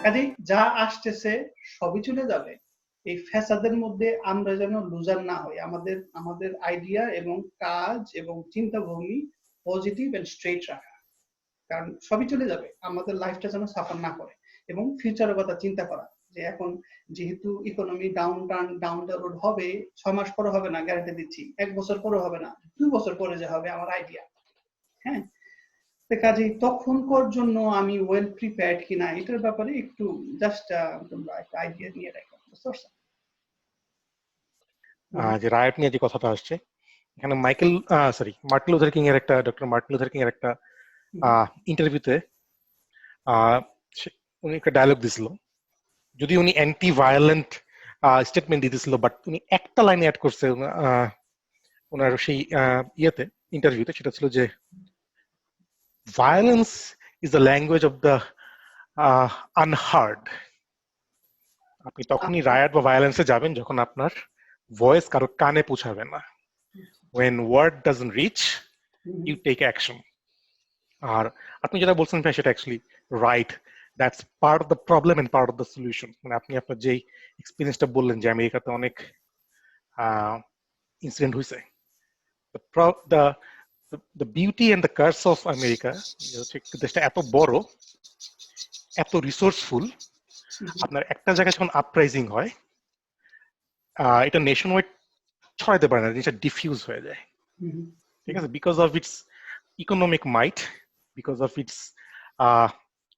কাজেই যা আসতেছে সবই চলে যাবে। এই ফ্যাসাদের মধ্যে আমরা যেন লুজার না হই। আমাদের আমাদের আইডিয়া এবং কাজ এবং চিন্তাভঙ্গি পজিটিভ এন্ড স্ট্রেইট রাখা। কারণ সবই চলে যাবে। আমাদের লাইফটা যেন সাফার না করে এবং ফিউচারের কথা চিন্তা করা। যে এখন যেহেতু ইকোনমি ডাউন দ্য রোড হবে, 6 মাস পরে হবে না, গ্যারান্টি দিচ্ছি। 1 বছর পরে হবে না, 2 বছর পরে যে হবে আমার আইডিয়া। হ্যাঁ? তো কাজেই তখনকার জন্য আমি ওয়েল প্রিপেয়ার্ড কিনা এটার ব্যাপারে একটু জাস্ট তোমরা একটা আইডিয়া নিয়ে রাখো। বুঝতে পারছো? যে রায়ট নিয়ে যে কথাটা আসছে, এখানে মার্টিন লুথার কিং এর একটা ডক্টর মার্টিন লুথার কিং এর একটা ইন্টারভিউতে উনি একটা ডায়লগ দিছিল। যদি উনি অ্যান্টি ভায়োলেন্ট স্টেটমেন্ট দিতেছিল, বাট উনি একটা লাইনে অ্যাড করছে ওনার সেই ইয়েতে ইন্টারভিউতে, সেটা ছিল যে violence is the language of the unheard. আপনি তখনই রায়াট বা ভায়োলেন্সে যাবেন যখন আপনার ভয়েস কারো কানে পৌঁছাবে না। when word doesn't reach, you take action. আর আপনি যেটা বলছেন ভাই, সেটা actually right. That's part of the problem and part of the solution. মানে আপনি আপনার যেই এক্সপিরিয়েন্সটা বললেন যে আমেরিকাতে অনেক ইনসিডেন্ট হয়েছে, the beauty and the curse of America হচ্ছে দেশটা এত বড়, এত রিসোর্সফুল। আপনার একটা জায়গায় যখন আপরাইজিং হয়, এটা নেশন ওয়াইড ছড়াইতে পারে না, জিনিসটা ডিফিউজ হয়ে যায়। ঠিক আছে, because of its economic might, because of its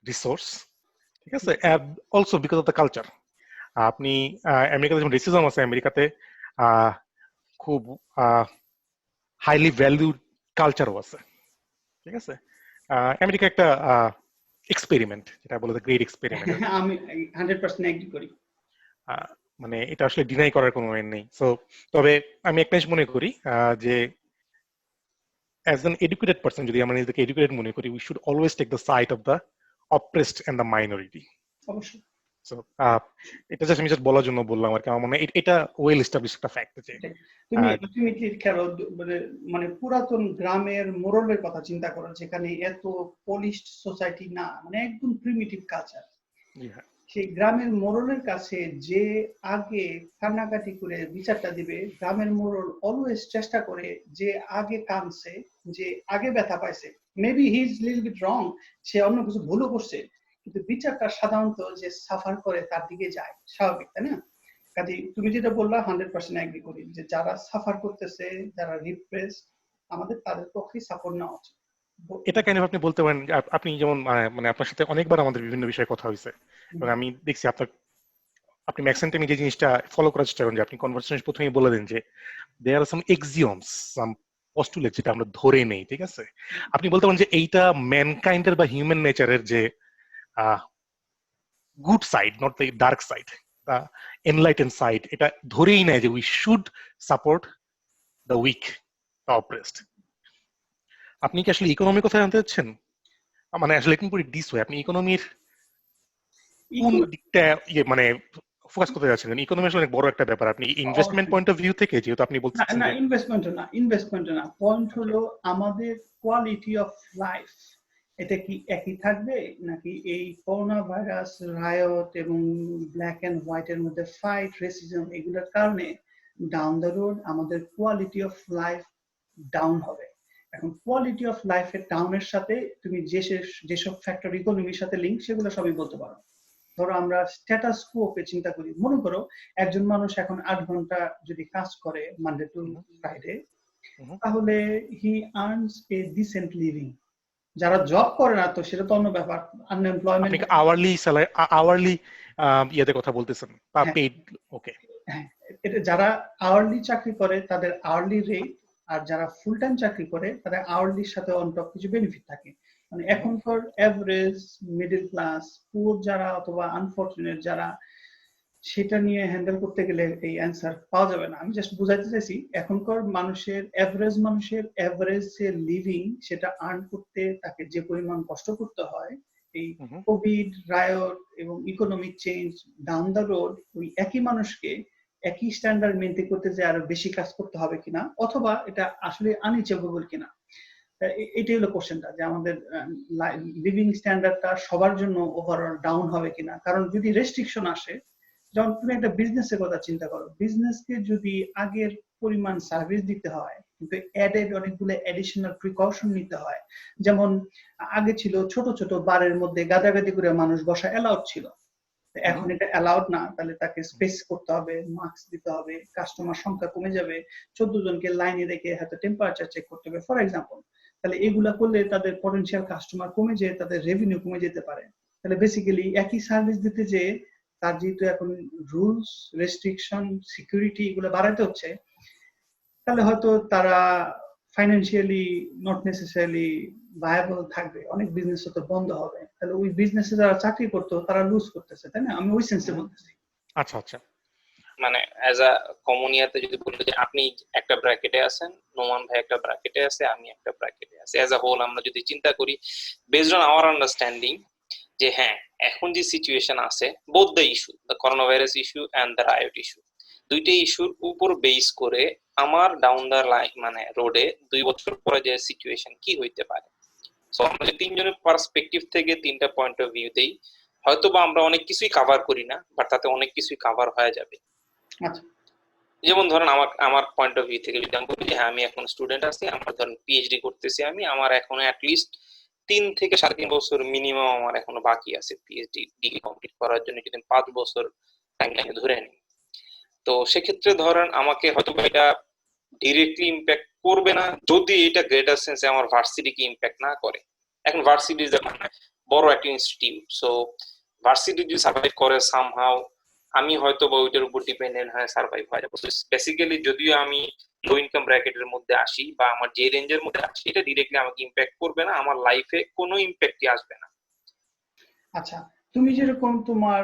resource, ঠিক আছে, also because of the culture. আপনি আমেরিকাতে যেমন রেসিজম আছে, আমেরিকাতে খুব হাইলি ভ্যালুড কালচারও আছে। ঠিক আছে, আমেরিকা একটা এক্সপেরিমেন্ট, যেটা বলে গ্রেট এক্সপেরিমেন্ট। আমি 100% এগ্রি করি। মানে এটা আসলে ডিনাই করার কোনো ওয়ে নেই। সো তবে আমি একটা জিনিস মনে করি যে as an educated person, যদি আমরা নিজেকে এডুকেটেড মনে করি, we should always take the side of the oppressed and the minority. অবশ্যই। সো এটা জাস্ট আমি জাস্ট বলার জন্য বললাম আর কি। আমার মনে হয় এটা ওয়েল এস্টাবলিশড একটা ফ্যাক্ট। যে তুমি কি খেলো, মানে পুরাতন গ্রামের মোরলের কথা চিন্তা করো, যেখানে এত পলিশড সোসাইটি না, মানে একদম প্রিমিটিভ কালচার। সেই গ্রামের মোরলের কাছে যে আগে কান্নাকাটি করে বিচারটা দিবে, গ্রামের মোরল অলওয়েজ চেষ্টা করে যে আগে কাঁদছে, যে আগে ব্যথা পাইছে, maybe he is little bit wrong, সে অন্য কিছু ভুলও করছে, কিন্তু বিচারটা সাধারণত যে সাফার করে তার দিকে যায়, স্বাভাবিক, তাই না? কাজে তুমি যেটা বললা 100% এগ্রি করি, যে যারা সাফার করতেছে, যারা রিপ্রেস, আমাদের তাদের পক্ষে সাপোর্ট নেওয়া উচিত। এটা কেন আপনি বলতে পারেন, আপনি যেমন মানে আপনার সাথে অনেকবার আমাদের বিভিন্ন বিষয়ে কথা হয়েছে, এবং আমি দেখছি আপনি ম্যাক্সিমাম টাইম যে জিনিসটা ফলো করার চেষ্টা করেন, যে আপনি কনভারসেশন প্রথমেই বলে দেন যে দেয়ার আর সাম এক্সিওমস, সাম পস্টুলেট, যেটা আমরা ধরে নেই। ঠিক আছে, আপনি বলতে পারেন যে এইটা ম্যানকাইন্ডের বা হিউম্যান নেচারের যে good side, not the dark side, the enlighten side, এটা ধরেই নেয় যে we should support the weak, the oppressed. আপনি কি আসলে ইকোনমি কোথায় আনতে চাচ্ছেন? মানে আসলে let me put it this way, আপনি ইকোনমির কোন দিকটা মানে ফোকাস করতে যাচ্ছেন? ইকোনমি আসলে অনেক বড় একটা ব্যাপার। আপনি ইনভেস্টমেন্ট পয়েন্ট অফ ভিউ থেকে, যেহেতু আপনি বলছেন না, যে ইনভেস্টমেন্ট না, পয়েন্ট হলো আমাদের কোয়ালিটি অফ লাইফ, এটা কি একই থাকবে, নাকি এই করোনা ভাইরাস, রায়ট এবং ব্ল্যাক এন্ড হোয়াইট এর মধ্যে ফাইট, রেসিজম, এগুলোর কারণে ডাউন দ্য রোড আমাদের কোয়ালিটি অফ লাইফ ডাউন হবে। এখন কোয়ালিটি অফ লাইফের ডাউনের সাথে তুমি যেসব ফ্যাক্টর ইকোনমির সাথে লিঙ্ক, সেগুলো সবই বলতে পারো। ধরো আমরা স্ট্যাটাস কোকে চিন্তা করি, মনে করো একজন মানুষ এখন 8 ঘন্টা যদি কাজ করে মানডে টু ফ্রাইডে, তাহলে হি আর্নস এ ডিসেন্ট লিভিং। যারা জব করে না, তো সেটা তো অন্য ব্যাপার, আনএমপ্লয়মেন্ট। আপনি আওয়ারলি স্যালারি, আওয়ারলি ইয়েতে কথা বলতেছেন, পেইড? ওকে, এটা যারা আওয়ারলি চাকরি করে তাদের আওয়ারলি রেট, আর যারা ফুল টাইম চাকরি করে তাদের আওয়ারলির সাথে অন টপ কিছু বেনিফিট থাকে। মানে এখনকার এভারেজ মিডল ক্লাস পুয়ার যারা, অথবা আনফরচুনেট যারা, সেটা নিয়ে হ্যান্ডেল করতে গেলে এই অ্যান্সার পাওয়া যাবে না। আমি জাস্ট বুঝাইতে চাইছি, এখনকার মানুষের এভারেজ যে লিভিং, সেটা আর্ন করতে তাকে যে পরিমাণ কষ্ট করতে হয়, এই কোভিড, রায়ট এবং economic change, down the road ওই একই মানুষকে একই স্ট্যান্ডার্ড মেনটেন করতে যে আরো বেশি কাজ করতে হবে কিনা, অথবা এটা আসলে আনরিচেবল কিনা। এটাই হলো কোশ্চেনটা, যে আমাদের লিভিং স্ট্যান্ডার্ডটা সবার জন্য ওভারঅল ডাউন হবে কিনা। কারণ যদি রেস্ট্রিকশন আসে, যেমন তুমি একটা বিজনেসের কথা চিন্তা করো, বিজনেসকে যদি আগের পরিমাণ সার্ভিস দিতে হয়, কিন্তু অ্যাডেড অনেকগুলো অ্যাডিশনাল প্রিকশন নিতে হয়। যেমন আগে ছিল ছোট ছোট বারের মধ্যে গাদাগাদি করে মানুষ বসা অ্যালাউড ছিল, এখন এটা অ্যালাউড না, তাহলে তাকে স্পেস করতে হবে, মাস্ক দিতে হবে, কাস্টমার সংখ্যা কমে যাবে, 14 জনকে লাইনে রেখে হয়তো টেম্পারেচার চেক করতে হবে ফর এক্সাম্পল। তাহলে এগুলা করলে তাদের পটেনশিয়াল কাস্টমার কমে যেয়ে তাদের রেভিনিউ কমে যেতে পারে। তাহলে বেসিক্যালি একই সার্ভিস দিতে যে তার যেহেতু এখন রুলস, রেস্ট্রিকশন, সিকিউরিটি এগুলো বাড়াতে হচ্ছে, তাহলে হয়তো তারা ফাইন্যান্সিয়ালি নট নেসেসারিলি ভায়াবল থাকবে, অনেক বিজনেস তো বন্ধ হবে, তাহলে ওই বিজনেসে যারা চাকরি করতো তারা লুজ করতেছে, তাই না? আমি ওই সেন্সে বলতেছি। আচ্ছা আচ্ছা, মানে অ্যাজ আ কমুনিয়াতে যদি বলি যে আপনি একটা ব্র্যাকেটে আছেন, নোমান ভাই একটা ব্র্যাকেটে আছে, আমি একটা ব্র্যাকেটে আছি, অ্যাজ আ হোল আমরা যদি চিন্তা করি বেসড অন আওয়ার আন্ডারস্ট্যান্ডিং, যে হ্যাঁ এখন যে সিচুয়েশন আছে, both the issue, the corona virus issue and the riot issue, দুইটাই ইস্যুর উপর বেস করে আমার ডাউন দ্য লাইন মানে রোডে 2 বছর পরে যে সিচুয়েশন কি হইতে পারে। সো আমরা যে তিনজনের পার্সপেক্টিভ থেকে তিনটা পয়েন্ট অফ ভিউ দেই, হয়তো বা আমরা অনেক কিছুই কাভার করি না, বাট তাতে অনেক কিছুই কাভার হয়ে যাবে। আচ্ছা, যেমন ধরেন আমার পয়েন্ট অফ ভিউ থেকে যদি আমি বলি যে হ্যাঁ আমি এখন স্টুডেন্ট আছি, আমার ধরেন পিএইচডি করতেছি আমি, আমার এখনো অ্যাটলিস্ট 3 থেকে 3.5 বছর মিনিমাম আমার এখনো বাকি আছে পিএইচডি ডিগ্রি কমপ্লিট করার জন্য, যদি 5 বছর টাইমলাইনে ধরে নিই। তো সেক্ষেত্রে ধরেন আমাকে হয়তো এটা ডিরেক্টলি ইম্প্যাক্ট করবে না যদি এটা গ্রেটার সেন্সে আমার ভার্সিটিকে ইম্প্যাক্ট না করে। এখন ভার্সিটি মানে বড় একটা ইনস্টিটিউট, সো ভার্সিটি যদি সার্ভাইভ করে সামহাও, আমি হয়তো বা ওইটার উপর ডিপেন্ডেন্ট হয়ে সার্ভাইভ হয়ে যাবো। বেসিক্যালি যদিও আমি লো ইনকাম ব্র্যাকেটের মধ্যে আসি বা আমার যে রেঞ্জের মধ্যে আসি, এটা ডিরেক্টলি আমাকে ইম্প্যাক্ট করবে না, আমার লাইফে কোনো ইম্প্যাক্টই আসবে না। আচ্ছা, তুমি যেরকম তোমার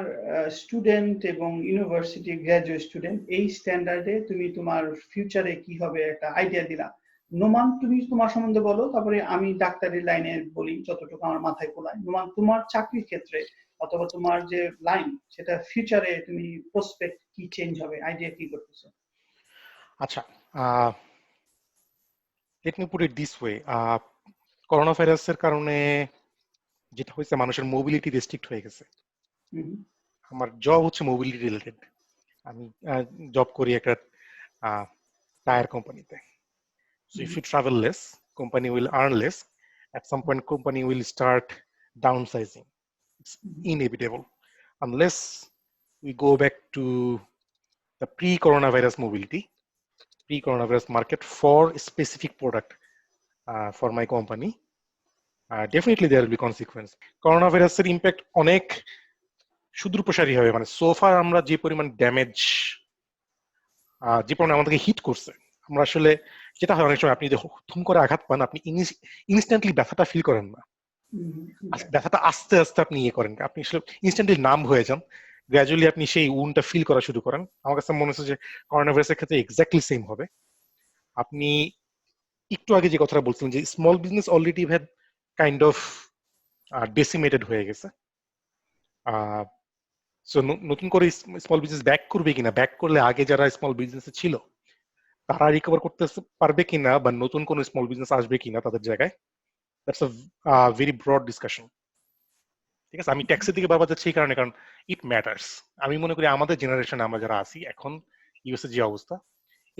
স্টুডেন্ট এবং ইউনিভার্সিটি গ্রাজুয়েট স্টুডেন্ট, এই স্ট্যান্ডার্ডে তুমি তোমার ফিউচারে কি হবে একটা আইডিয়া দিলা। নোমান, তুমি তোমার সম্বন্ধে বলো, তারপরে আমি ডাক্তারি লাইনে বলি যতটুকু আমার মাথায় কোলায়। নোমান, তোমার চাকরির ক্ষেত্রে অথবা তোমার যে লাইন, সেটা ফিউচারে তুমি প্রসপেক্ট কি চেঞ্জ হবে, আইডিয়া কি করতেছো? আচ্ছা, late me put it this way. Corona ভাইরাসের কারণে যেটা হয়েছে, মানুষের মোবিলিটি রেস্ট্রিক্ট হয়ে গেছে। হুম, আমার জব হচ্ছে মোবিলিটি রিলেটেড। আমি জব করি একটা টায়ার কোম্পানিতে। So if you travel less, company will earn less. At some point, company will start downsizing. It's inevitable unless we go back to the pre-coronavirus mobility, pre-coronavirus market for a specific product for my company. Definitely there will be consequence. Coronavirus impact অনেক সুদূর প্রসারী হবে। মানে সোফার আমরা যে পরিমাণ damage, যে পরিমাণ আমাদেরকে হিট করছে, আমরা আসলে যেটা হয় অনেক সময়, আপনি যদি থুম করে আঘাত পান, আপনি ইনস্ট্যান্টলি ব্যথাটা ফিল করেন না। ব্যথাটা আস্তে আস্তে আপনি ইয়ে করেন, আপনি আসলে ইনস্ট্যান্টলি নাম হয়ে যান, গ্র্যাজুয়ালি আপনি সেই উন্ডটা ফিল করা শুরু করেন। আমার কাছে মনে হচ্ছে যে করোনা ভাইরাসের ক্ষেত্রে এক্স্যাক্টলি সেম হবে। আপনি একটু আগে যে কথাটা বলছিলেন যে small business already had kind of decimated হয়ে গেছে। সো নতুন করে স্মল বিজনেস ব্যাক করবে কিনা, ব্যাক করলে আগে যারা স্মল বিজনেসে ছিল তারা রিকভার করতে পারবে কিনা, বা নতুন কোন স্মল বিজনেস আসবে কিনা তাদের জায়গায়, that's a very broad discussion. ঠিক আছে, আমি ট্যাক্সের দিকে বারবার যাচ্ছি এই কারণে, কারণ ইট ম্যাটার্স। আমি মনে করি আমাদের জেনারেশনে আমরা যারা আছি এখন, ইউএস এর যে অবস্থা,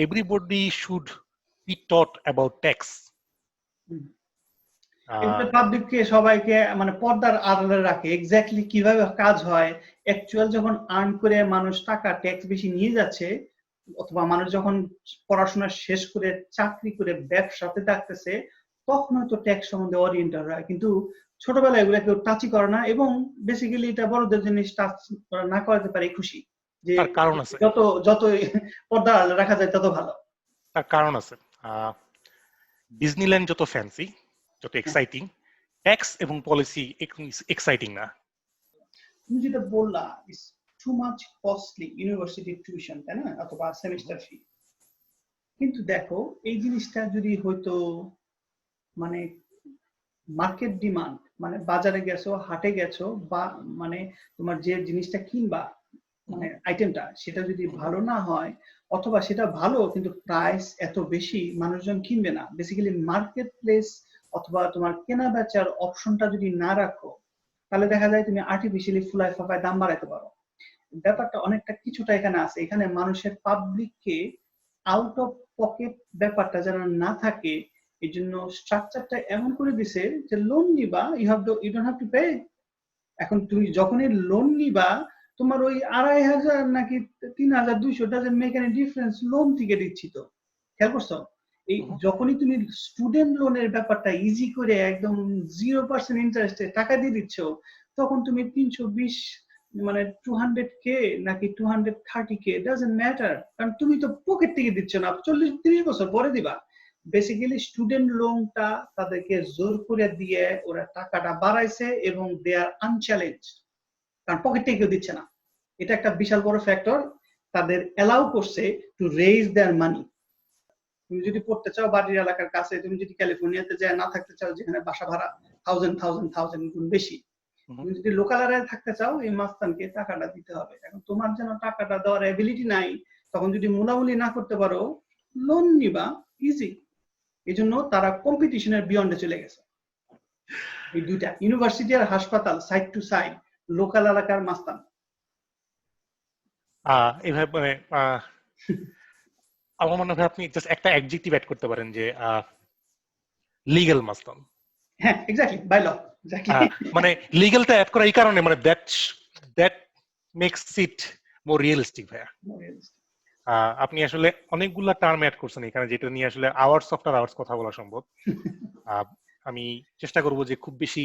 everybody should be taught about tax. এগুলো পাবলিককে, সবাইকে মানে পর্দার আড়ালে রাখে এক্স্যাক্টলি কিভাবে কাজ হয়। অ্যাকচুয়াল যখন আর্ন করে মানুষ টাকা ট্যাক্স বেশি নিয়ে যাচ্ছে, অথবা মানুষ যখন পড়াশোনা শেষ করে চাকরি করে ব্যবসাতে থাকতেছে, তখন হয়তো ট্যাক্স সম্বন্ধে ওরিয়েন্টেড হয়, কিন্তু ছোটবেলায় এগুলো কেউ টাচই করে না। এবং বেসিক্যালি এটা বড়দের জিনিস টাচ না করাতে পারে খুশি, যে তার কারণ আছে, যত যত পর্দা আড়ালে রাখা যায় তত ভালো। তার কারণ আছে। ডিজনিল্যান্ড যত ফ্যান্সি, যত এক্সাইটিং, ট্যাক্স এবং পলিসি এক্সাইটিং না। তুমি যেটা বললা, is too much costly university tuition, তাই না, অথবা সেমিস্টার ফি। কিন্তু দেখো, এই জিনিসটা যদি হয়তো মানে মার্কেট ডিমান্ড, মানে বাজারে গেছো, হাটে গেছো, বা মানে তোমার যে জিনিসটা কিনবা, মানে আইটেমটা, সেটা যদি ভালো না হয়, অথবা সেটা ভালো কিন্তু প্রাইস এত বেশি, মানুষজন কিনবে না। বেসিক্যালি মার্কেট প্লেস অথবা তোমার কেনা বেচার অপশনটা যদি না রাখো, তাহলে দেখা যায় তুমি আর্টিফিশিয়ালি ফুলায় ফাঁপায় দাম বাড়াইতে পারো। ব্যাপারটা অনেকটা কিছুটা এখানে আছে, এখানে মানুষের পাবলিককে আউট অফ পকেট ব্যাপারটা যেন না থাকে, এই জন্য স্ট্রাকচারটা এমন করে দিছে যে লোন নিবা, you don't have to pay. এখন তুমি যখনই লোন নিবা, তোমার ওই 2,500 নাকি 3,200 doesn't make any difference, loan থেকে দিচ্ছি তো। খেয়াল করছো? এই যখনই তুমি স্টুডেন্ট লোনের ব্যাপারটা ইজি করে একদম 0% ইন্টারেস্টে টাকা দিয়ে দিচ্ছ, তখন তুমি 320 মানে 200K নাকি 230K ডাজন্ট ম্যাটার, কারণ তুমি তো পকেট থেকে দিচ্ছ না, 40-30 বছর পরে দিবা। বেসিক্যালি স্টুডেন্ট লোনটা তাদেরকে জোর করে দিয়ে ওরা টাকাটা বাড়াইছে এবং দে আর আনচ্যালেঞ্জ, কারণ পকেট থেকে কেউ দিচ্ছে না। এটা একটা বিশাল বড় ফ্যাক্টর, তাদের এলাও করছে টু রেইজ দেয়ার মানি। তুমি যদি পড়তে চাও বাড়ির এলাকার কাছে, তুমি যদি ক্যালিফোর্নিয়াতে যায় না থাকতে চাও, যেখানে বাসা ভাড়া থাউজেন্ড গুণ বেশি, তুমি যদি লোকাল এরিয়ায় থাকতে চাও, এই মাস্তানকে টাকাটা দিতে হবে। এখন তোমার যেন টাকাটা দেওয়ার এবিলিটি নাই, তখন যদি মুলামুলি না করতে পারো, লোন নিবা ইজি। এই জন্য তারা কম্পিটিশনের বিয়ন্ডে চলে গেছে। এই দুইটা ইউনিভার্সিটি আর হাসপাতাল সাইড টু সাইড, লোকাল এলাকার মাস্তান। এভাবে মানে আমার মনে হয় আপনি জাস্ট একটা অ্যাডজেক্টিভ অ্যাড করতে পারেন যে লিগ্যাল মাস্তান। হ্যাঁ, এক্স্যাক্টলি, বাই ল, এক্স্যাক্টলি। মানে লিগ্যালটা অ্যাড করা এই কারণে, মানে that makes it more realistic ভাইয়া। আপনি আসলে অনেকগুলা টার্ম অ্যাড করছেন এখানে, যেটা নিয়ে আসলে আওয়ার্স আফটার আওয়ার্স কথা বলা সম্ভব। আমি চেষ্টা করবো যে খুব বেশি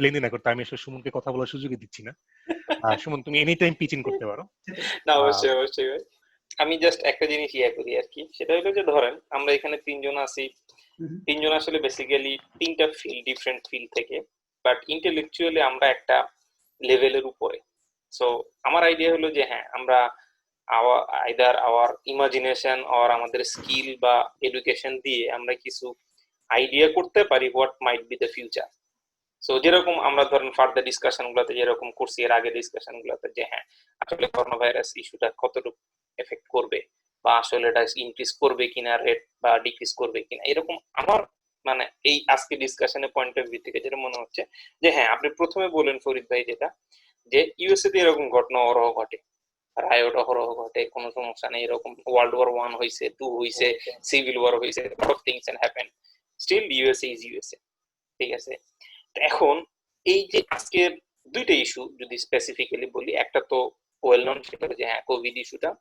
লেন্দি না করতে। আমি আসলে সুমনকে কথা বলার সুযোগই দিচ্ছি না। সুমন, তুমি এনি টাইম পিচ ইন করতে পারো। না, অবশ্যই অবশ্যই ভাই। আমি জাস্ট একটা জিনিস করি আর কি, সেটা হলো যে ধরেন আমরা এখানে তিনজন আছি, তিনজন আসলে বেসিক্যালি তিনটা ডিফারেন্ট ফিল্ড থেকে, বাট ইন্টেলেকচুয়ালি আমরা একটা লেভেলের উপরে। সো আমার আইডিয়া হলো যে হ্যাঁ, আমরা আইদার আওয়ার ইমাজিনেশন অর আমাদের স্কিল বা এডুকেশন দিয়ে আমরা কিছু আইডিয়া করতে পারি what might be the future. So যেরকম আমরা ধরেন ফার্দার ডিসকাশন গুলোতে যেরকম করছি এর আগে ডিসকাশন গুলোতে, যে হ্যাঁ আসলে করোনা ভাইরাস ইস্যুটা কতটুকু এফেক্ট করবে, বা আসলে এটা ইনক্রিজ করবে কিনা রেট, বা ডিক্রিজ করবে কিনা, এরকম আমার মানে এই আজকে ডিসকাশনের পয়েন্ট অফ ভিউ থেকে যেটা মনে হচ্ছে যে হ্যাঁ, আপনি প্রথমে বলেন ফরিদ ভাই যেটা, যে ইউএসএ তে এরকম ঘটনা অহরহ ঘটে, রায়ট অহরহ ঘটে, কোনো সমস্যা নেই, এরকম ওয়ার্ল্ড ওয়ার 1 হয়েছে, 2 হয়েছে, সিভিল ওয়ার হয়েছে, lot of things and happen, still USA is USA. ঠিক আছে, এখন এই যে আজকের দুইটা ইস্যু যদি স্পেসিফিক্যালি বলি, একটা তো ওয়েল নন, সেটা হলো যে হ্যাঁ কোভিড ইস্যুটা,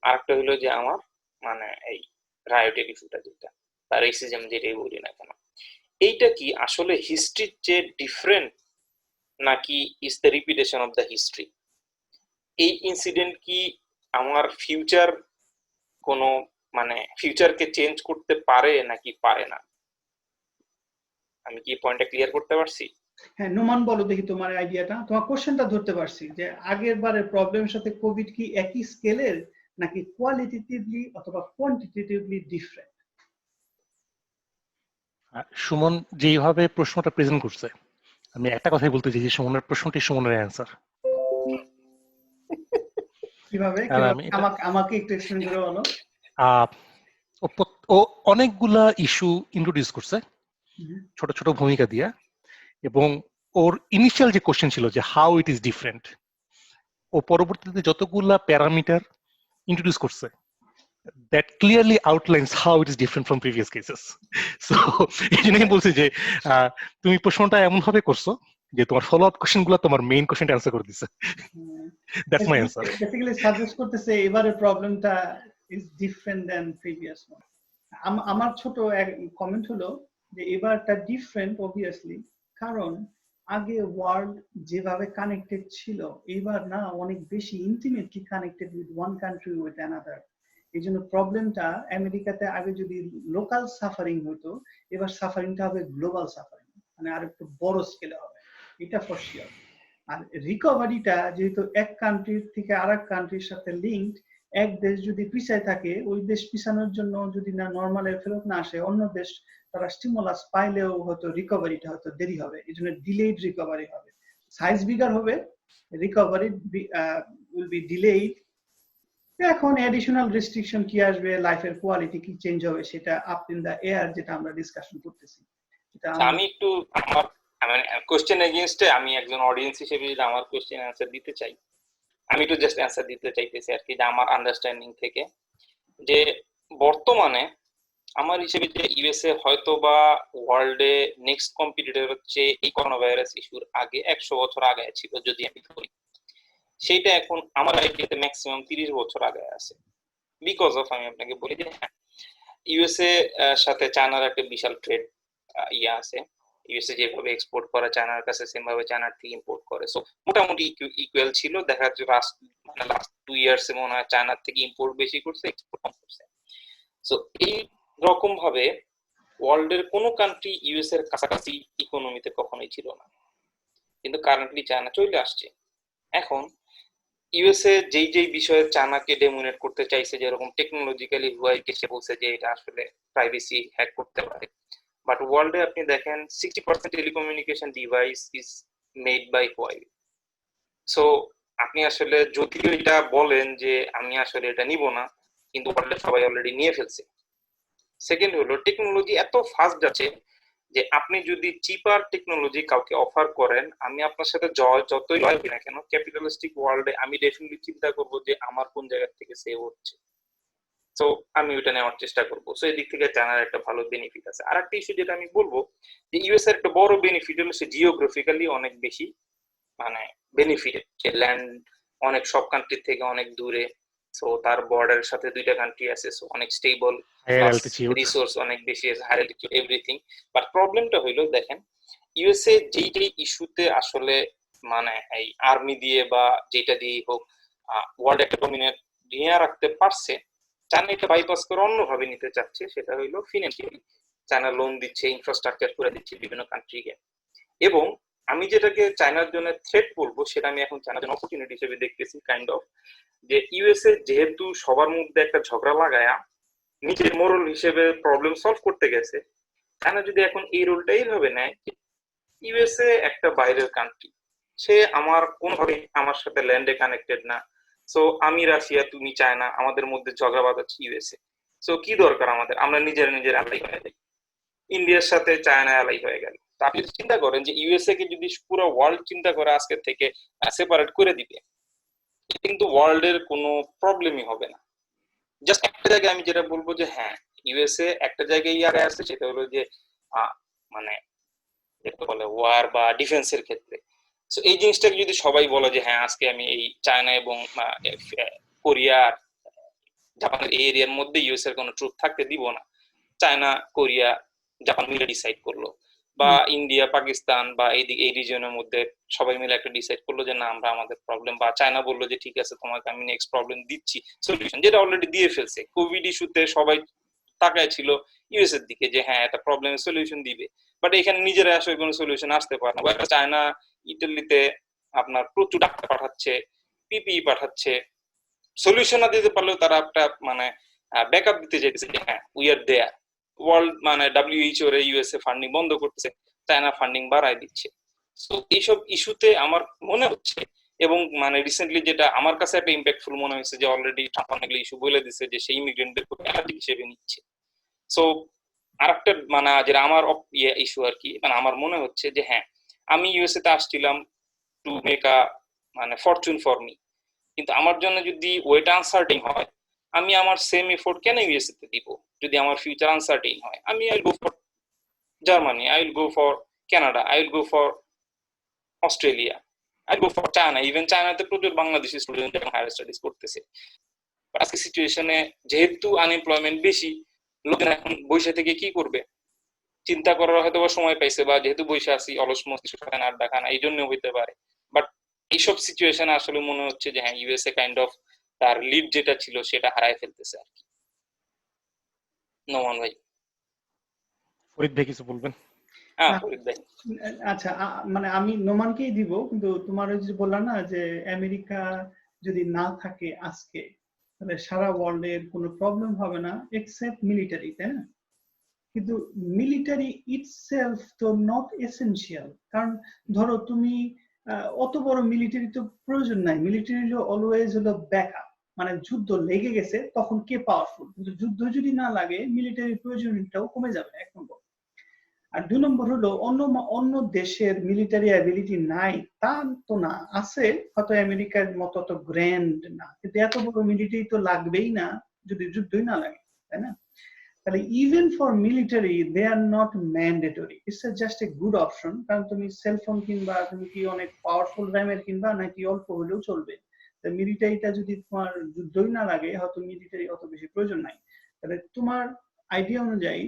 আর একটা হলো যে আমার মানে এই রায়োটের ইস্যুটা, যেটা বা রেসিজম যেটাই বলি না কেন, এইটা কি আসলে হিস্ট্রির চেয়ে ডিফারেন্ট, নাকি is the repetition of the history? এই ইনসিডেন্ট কি আমার ফিউচার কোনো মানে ফিউচারকে চেঞ্জ করতে পারে নাকি পারে না? আমি কি পয়েন্টটা ক্লিয়ার করতে পারছি? হ্যাঁ, নোমান বলো দেখি তোমার আইডিয়াটা। তোমার কোশ্চেনটা ধরতে পারছি যে আগের বারের প্রবলেমের সাথে কোভিড কি একই স্কেলের, নাকি কোয়ালিটেটিভলি অথবা কোয়ান্টিটেটিভলি ডিফারেন্ট? সুমন যেভাবে প্রশ্নটা প্রেজেন্ট করছে, আমি একটা কথাই বলতে চাই যে সুমনের প্রশ্নটি সুমনের অ্যান্সার। কিভাবে আমাকে একটু এক্সপ্লেইন করে বলো। ও অনেকগুলা ইস্যু ইন্ট্রোডিউস করছে ছোট ছোট ভূমিকা দিয়া, এবং ওর ইনিশিয়াল যে কোশ্চেন ছিল যে হাউ ইট ইজ ডিফারেন্ট, ও পরবর্তীতে যতগুলা প্যারামিটার ইন্ট্রোডিউস করছে that clearly outlines how it is different from previous cases. So এই জন্যই বলছি যে তুমি প্রশ্নটা এমন ভাবে করছো যে তোমার ফলো আপ কোশ্চেন গুলো তোমার মেইন কোশ্চেনটা অ্যান্সার করে দিছে। That's my answer. Basically suggest করতেছে এবারে প্রবলেমটা is different than previous one. আমার ছোট এক কমেন্ট হলো যে এবারটা ডিফারেন্ট অবভিয়াসলি, কারণ আগে ওয়ার্ল্ড যেভাবে কানেক্টেড ছিল, এবার না অনেক বেশি intimately connected with one country with another. এই জন্য প্রবলেমটা আমেরিকাতে আগে যদি লোকাল সাফারিং হতো, এবার সাফারিংটা হবে গ্লোবাল সাফারিং, মানে আর একটু বড় স্কেলে হবে, এটা ফর শিওর। আর রিকভারিটা যেহেতু এক কান্ট্রির থেকে আরেক কান্ট্রির সাথে লিঙ্কড, এক দেশ যদি পিছায় থাকে, ওই দেশ পিছানোর জন্য যদি না নর্মালে ফেরত না আসে, অন্য দেশ তারা স্টিমুলাস পাইলেও হয়তো রিকভারিটা হয়তো দেরি হবে, এই জন্য ডিলেড রিকভারি হবে, সাইজ বিগার হবে, রিকভারি উইল বি ডিলেড। এখন অ্যাডিশনাল রেস্ট্রিকশন কি আসবে, লাইফের কোয়ালিটি কি চেঞ্জ হবে, সেটা আপ ইন দা এয়ার, যেটা আমরা ডিসকাশন করতেছি। এটা আচ্ছা, আমি একটু আমার মানে কোশ্চেন এগেইনস্টে আমি একজন অডিয়েন্স হিসেবে যদি আমার কোশ্চেন অ্যান্সার দিতে চাই, আমি একটু জাস্ট অ্যান্সার দিতে চাইতেছি আর কি, যে আমার আন্ডারস্ট্যান্ডিং থেকে, যে বর্তমানে আমার হিসেবে যে ইউএসএ হয়তো বা ওয়ার্ল্ডে নেক্সট কম্পিটিটর হচ্ছে এই করোনা ভাইরাস ইস্যুর আগে 100 বছর আগে ছিল যদি আমি ধরি, সেইটা এখন আমার আইডিয়াতে ম্যাক্সিমাম 30 বছর আগে আছে। বিকজ অফ, আমি আপনাকে বলি যে হ্যাঁ, ইউএসএ সাথে চায়নার একটা বিশাল ট্রেড ইয়ে আছে। ইউএসএ যেভাবে এক্সপোর্ট করে চায়নার কাছে, সেম ভাবে চায়নার থেকে ইম্পোর্ট করে। সো মোটামুটি ইকুয়াল ছিল। দেখা যাচ্ছে লাস্ট 2 ইয়ার্স মনে হয় চায়নার থেকে ইম্পোর্ট বেশি করছে, এক্সপোর্ট কম করছে। সো এই রকম ভাবে ওয়ার্ল্ডের কোনো কান্ট্রি ইউএস এর কাছাকাছি ইকোনমিতে কখনোই ছিল না, কিন্তু কারেন্টলি চায়না চলে আসছে। এখন ইউএসএ যেই যেই বিষয়ে চায়নাকে ডেমোনেট করতে চাইছে, যেরকম টেকনোলজিক্যালি হুয়াইকে সে বলছে যে এটা আসলে প্রাইভেসি হ্যাক করতে পারে, বাট ওয়ার্ল্ডে আপনি দেখেন 60% telecommunication device is made by Huawei. So আপনি আসলে যদিও এটা বলেন যে আমি আসলে এটা নিব না, কিন্তু ওয়ার্ল্ডে সবাই অলরেডি নিয়ে ফেলছে। সেকেন্ড হলো, টেকনোলজি এত ফাস্ট যাচ্ছে যে আপনি যদি চিপার টেকনোলজি কাউকে অফার করেন, আমি আপনার সাথে যতই লয় হই না কেন, ক্যাপিটালিস্টিক ওয়ার্ল্ডে আমি ডেফিনেটলি চিন্তা করব যে আমার কোন জায়গা থেকে সেভ হচ্ছে, সো আমি ওইটা নেওয়ার চেষ্টা করবো। সো এই দিক থেকে চায়নার একটা ভালো বেনিফিট আছে। আর একটা ইস্যু যেটা আমি বলবো, যে ইউএস এর একটা বড় বেনিফিট হলো সে জিওগ্রাফিক্যালি অনেক বেশি মানে বেনিফিটেড, যে ল্যান্ড অনেক সব কান্ট্রি থেকে অনেক দূরে, সো তার বর্ডারের সাথে 2টা কান্ট্রি আছে, সো অনেক স্টেবল, হায়ার অ্যালটিটিউড। রিসোর্স অনেক বেশি আছে, হায়ার অ্যালটিটিউড, এভরিথিং। বাট প্রবলেমটা হইলো, দেখেন ইউএসএ যেই যেই ইস্যুতে আসলে মানে এই আর্মি দিয়ে বা যেটা দিয়ে হোক ওয়ার্ল্ড একটা ডমিনেট নিয়ে রাখতে পারছে, চায়না এটা বাইপাস করে অন্যভাবে নিতে চাচ্ছে। সেটা হইলো ফিনান্সিয়ালি, চায়না লোন দিচ্ছে, ইনফ্রাস্ট্রাকচার করে দিচ্ছে বিভিন্ন কান্ট্রিকে। এবং আমি যেটাকে চায়নার জন্য থ্রেট বলবো, সেটা আমি এখন চায়নার জন্য অপরচুনিটি হিসেবে দেখতেছি কাইন্ড অফ, যে ইউএসএ যেহেতু সবার মধ্যে একটা ঝগড়া লাগায়া নিজের মোরাল হিসেবে প্রবলেম সলভ করতে গেছে, চায়না যদি এখন এই রোলটা এইভাবে নেয়, ইউএসএ একটা বাইরের কান্ট্রি, সে আমার কোনোভাবে আমার সাথে ল্যান্ডে কানেক্টেড না, সো আমি রাশিয়া, তুমি চায়না, আমাদের মধ্যে ঝগড়া বাঁধাচ্ছে ইউএসএ, সো কি দরকার আমাদের, আমরা নিজের অ্যালাই হয়ে যাই, ইন্ডিয়ার সাথে চায়না অ্যালাই হয়ে গেল। তো আপনি চিন্তা করেন যে ইউএসএ কে যদি পুরো ওয়ার্ল্ড চিন্তা করে আজকে থেকে সেপারেট করে দিবে, কিন্তু ওয়ার্ল্ডের কোনো প্রবলেমই হবে না। জাস্ট একটা জায়গায় আমি যেটা বলবো যে হ্যাঁ, ইউএসএ একটা জায়গায় ইয়ারে আছে, সেটা হলো যে মানে যেটা বলে ওয়ার বা ডিফেন্সের ক্ষেত্রে। সো এই জিনিসটাকে যদি সবাই বলে যে হ্যাঁ, আজকে আমি এই চায়না এবং কোরিয়া, জাপানের এই এরিয়ার মধ্যে ইউএস এর কোনো ট্রুপ থাকতে দিব না, চায়না, কোরিয়া, জাপান মিলে ডিসাইড করলো, বা ইন্ডিয়া, পাকিস্তান বা এইদিকে এই রিজিয়নের মধ্যে সবাই মিলে একটা ডিসাইড করলো যে না, আমরা আমাদের প্রবলেম, বা চায়না বললো যে ঠিক আছে, তোমাকে আমি নেক্সট প্রবলেম দিচ্ছি সলিউশন, যেটা অলরেডি দিয়ে ফেলছে। কোভিড ইস্যুতে সবাই তাকায় ছিল ইউএস এর দিকে যে হ্যাঁ, একটা প্রবলেমের সলিউশন দিবে, বাট এখানে নিজেরা আসলে কোনো সলিউশন আসতে পারে না। চায়না ইটালিতে আপনার প্রচুর ডাক্তার পাঠাচ্ছে, পিপিই পাঠাচ্ছে, সলিউশন না দিতে পারলেও তারা একটা মানে ব্যাকআপ দিতে চাইতেছে যে হ্যাঁ, উই আর দেয়ার। ওয়ার্ল্ড মানে ডব্লিউএইচও এর ইউএসএ ফান্ডিং বন্ধ করতেছে, চায়না ফান্ডিং বাড়ায় দিচ্ছে। সো এইসব ইস্যুতে আমার মনে হচ্ছে, এবং মানে রিসেন্টলি যেটা আমার কাছে একটা ইম্প্যাক্টফুল মনে হয়েছে, যে অলরেডি ট্রাম্প অনেকগুলো ইস্যু বলে দিচ্ছে যে সেই ইমিগ্রেন্টদের অ্যালার্জি হিসেবে নিচ্ছে। সো আরেকটা মানে যেটা আমার ইস্যু আর কি, মানে আমার মনে হচ্ছে যে হ্যাঁ, আমি ইউএসএ তে আসছিলাম টু মেক আ মানে ফরচুন ফর মি, কিন্তু আমার জন্য যদি ওয়েট আনসার্টেন হয়, আমি আমার সেম এফোর্ট কেন ইউএসএ তে দিব? যদি আমার ফিউচার আনসার্টেন হয়, আমি I will go for Germany, I will go for Canada, I will go for Australia, I will go for China. Even চায়নাতে প্রচুর বাংলাদেশি স্টুডেন্ট এখন হায়ার স্টাডিজ করতেছে। আজকে সিচুয়েশনে যেহেতু আনএমপ্লয়মেন্ট বেশি, লোকেরা এখন বসে থেকে কি করবে চিন্তা করার হয়তো বা সময় পাইছে, বা যেহেতু বসে আছি অলস মস্তিষ্ক খানা আড্ডা খানা, এই জন্য হইতে পারে। বাট এইসব সিচুয়েশনে আসলে মনে হচ্ছে যে হ্যাঁ, ইউএসএ কাইন্ড অফ তার লিড যেটা ছিল সেটা হারায় ফেলতেছে আর কি। নোমান ভাই। ফরিদ ভাই কিছু বলবেন? হ্যাঁ, ফরিদ ভাই। আচ্ছা, মানে আমি নোমানকেই দিব, কিন্তু তোমার যে বললা না যে আমেরিকা যদি না থাকে আজকে, তাহলে সারা ওয়ার্ল্ডের কোনো প্রবলেম হবে না এক্সেপ্ট মিলিটারি, তাই না? কিন্তু মিলিটারি ইটসেলফ তো নট এসেনশিয়াল। কারণ ধরো তুমি অত বড় মিলিটারি তো প্রয়োজন নাই। মিলিটারি হলো অলওয়েজ হলো ব্যাকআপ, মানে যুদ্ধ লেগে গেছে তখন কে পাওয়ারফুল, কিন্তু যুদ্ধ যদি না লাগে মিলিটারি প্রয়োজনীয়তাও কমে যাবে, এক নম্বর। আর 2 নম্বর হলো অন্য দেশের মিলিটারি অ্যাবিলিটি নাই তা তো না, আছে, হয়তো আমেরিকার মতো তো গ্র্যান্ড না, কিন্তু এত বড় মিলিটারি তো লাগবেই না যদি যুদ্ধই না লাগে, তাই না? তাহলে even for military they are not mandatory, it's just a good option. কারণ তুমি সেলফোন কিনবা, তুমি কি অনেক পাওয়ারফুল র্যামের কিনবা নাকি অল্প হলেও চলবে? মিলিটারিটা যদি তোমার যুদ্ধই না লাগে, হয়তো মিলিটারি অত বেশি প্রয়োজন নাই। তাহলে তোমার আইডিয়া অনুযায়ী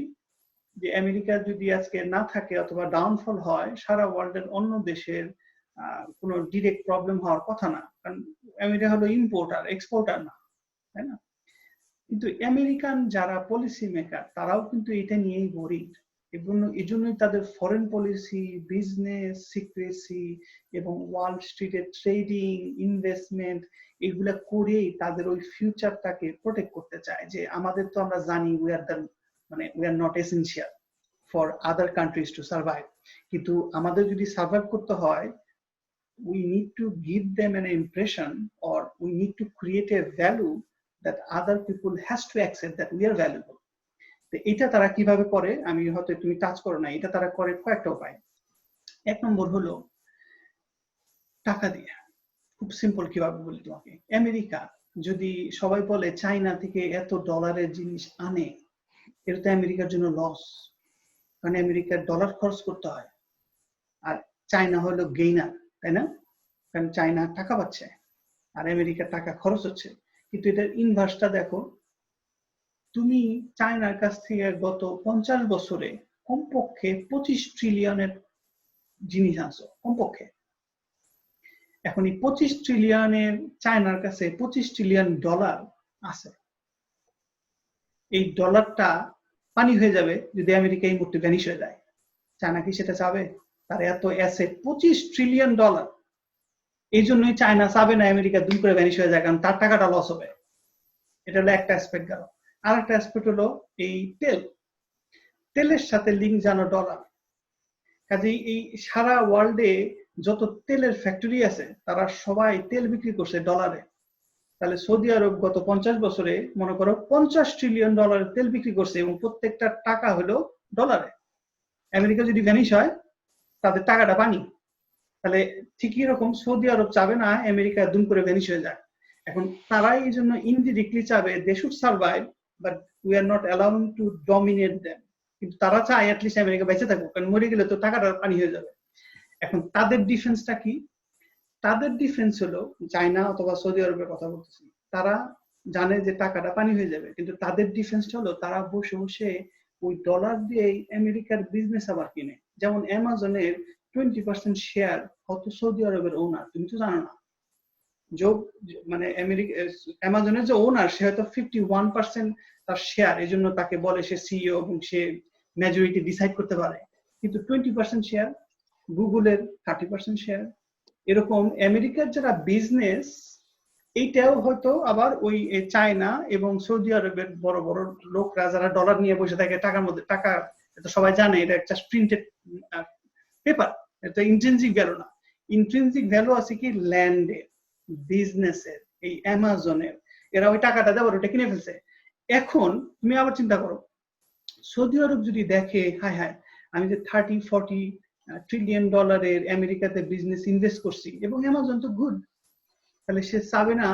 যে আমেরিকা যদি আজকে না থাকে অথবা ডাউনফল হয়, সারা ওয়ার্ল্ডের অন্য দেশের কোনো ডিরেক্ট প্রবলেম হওয়ার কথা না, কারণ আমেরিকা হলো ইম্পোর্টার, এক্সপোর্টার না, তাই না? কিন্তু আমেরিকান যারা পলিসি মেকার তারাও কিন্তু এটা নিয়েই ওয়ারিড, এই জন্যই তাদের ফরেন পলিসি, বিজনেস সিক্রেসি এবং ওয়াল স্ট্রিটের ট্রেডিং, ইনভেস্টমেন্ট এগুলা করেই তাদের ওই ফিউচারটাকে প্রোটেক্ট করতে চায়, যে আমাদের তো আমরা জানি we are not essential for other countries to survive, কিন্তু আমাদের যদি সার্ভাইভ করতে হয় we need to give them an impression, or we need to create a value that other people has to accept that we are valuable. তো এটা তারা কিভাবে করে, আমি হয়তো তুমি টাচ করো না, এটা তারা করে কয়েকটা উপায়। 1 নম্বর হলো টাকা দিয়ে। খুব সিম্পল, কিভাবে বলি তোমাকে। আমেরিকা যদি সবাই বলে চায়না থেকে এত ডলারের জিনিস আনে, এটা তো আমেরিকার জন্য লস, কারণ আমেরিকার ডলার খরচ করতে হয়, আর চায়না হলো গেইনার, তাই না? কারণ চায়না টাকা পাচ্ছে আর আমেরিকার টাকা খরচ হচ্ছে। কিন্তু এটার ইনভার্সটা দেখো, তুমি চায়নার কাছ থেকে গত 50 বছরে কমপক্ষে 25 ট্রিলিয়নের জিনিস আনছো, কমপক্ষে। এখন এই 25 ট্রিলিয়নের চায়নার কাছে 25 ট্রিলিয়ন ডলার আছে। এই ডলারটা পানি হয়ে যাবে যদি আমেরিকা এই মুহূর্তে ভ্যানিশ হয়ে যায়। চায়না কি সেটা চাবে? তার এত অ্যাসেট, 25 ট্রিলিয়ন ডলার, এই জন্যই চায়না চাবে না আমেরিকা দুম করে ভ্যানিশ হয়ে যায়, কারণ তার টাকাটা লস হবে। এটা হলো একটা অ্যাসপেক্ট গেল। আর একটা অ্যাসপেক্ট হলো এই তেলের সাথে লিঙ্ক জানো ডলার। কাজেই এই সারা ওয়ার্ল্ডে যত তেলের ফ্যাক্টরি আছে তারা সবাই তেল বিক্রি করছে ডলারে। তাহলে সৌদি আরব গত 50 বছরে মনে করো 50 ট্রিলিয়ন ডলারের তেল বিক্রি করছে, এবং প্রত্যেকটা টাকা হলো ডলারে। আমেরিকা যদি ভ্যানিশ হয় তাদের টাকাটা পানি। তাহলে ঠিকই এরকম সৌদি আরব চাবে না আমেরিকা দুম করে ভ্যানিশ হয়ে যায়। এখন তারাই এই জন্য ইনডিরেক্টলি চাবে they should survive, but we are not allowed to dominate them. কিন্তু তারা চায় অ্যাটলিস্ট আমেরিকা বেঁচে থাকুক, কারণ মরে গেলে তো টাকাটা পানি হয়ে যাবে। এখন তাদের ডিফেন্সটা কি? তাদের ডিফেন্স হলো, চায়না অথবা সৌদি আরবের কথা বলতেছি, তারা জানে যে টাকাটা পানি হয়ে যাবে, কিন্তু তাদের ডিফেন্সটা হলো তারা বসে বসে ওই ডলার দিয়ে আমেরিকার বিজনেস আবার কিনে। যেমন অ্যামাজনের 20% শেয়ার কত সৌদি আরবের ওনার, তুমি তো জানো না। মানে অ্যামাজনের যে ওনার, সে হয়তো 51% তার শেয়ার, এই জন্য তাকে বলে সে সিইও এবং সে মেজরিটি ডিসাইড করতে পারে। কিন্তু 20% শেয়ার গুগলের, 30% শেয়ার, এরকম আমেরিকার যারা বিজনেস, এইটাও হয়তো আবার ওই চায়না এবং সৌদি আরবের বড় বড় লোকরা যারা ডলার নিয়ে বসে থাকে, টাকার মধ্যে টাকা, এটা সবাই জানে, এটা একটা প্রিন্টেড পেপার, এটা ইন্ট্রিনসিক ভ্যালু না। ইন্ট্রিনসিক ভ্যালু আছে কি ল্যান্ডের, বিজনেসের, এই অ্যামাজনের, এরা ওই টাকাটা দেওয়ার ওটা কিনে ফেলছে। এখন তুমি আবার চিন্তা করো, সৌদি আরব যদি দেখে হায় হায় আমি যে 30-40 ট্রিলিয়ন ডলারের আমেরিকাতে বিজনেস ইনভেস্ট করছি এবং অ্যামাজন তো গুড, তাহলে সে চাবে না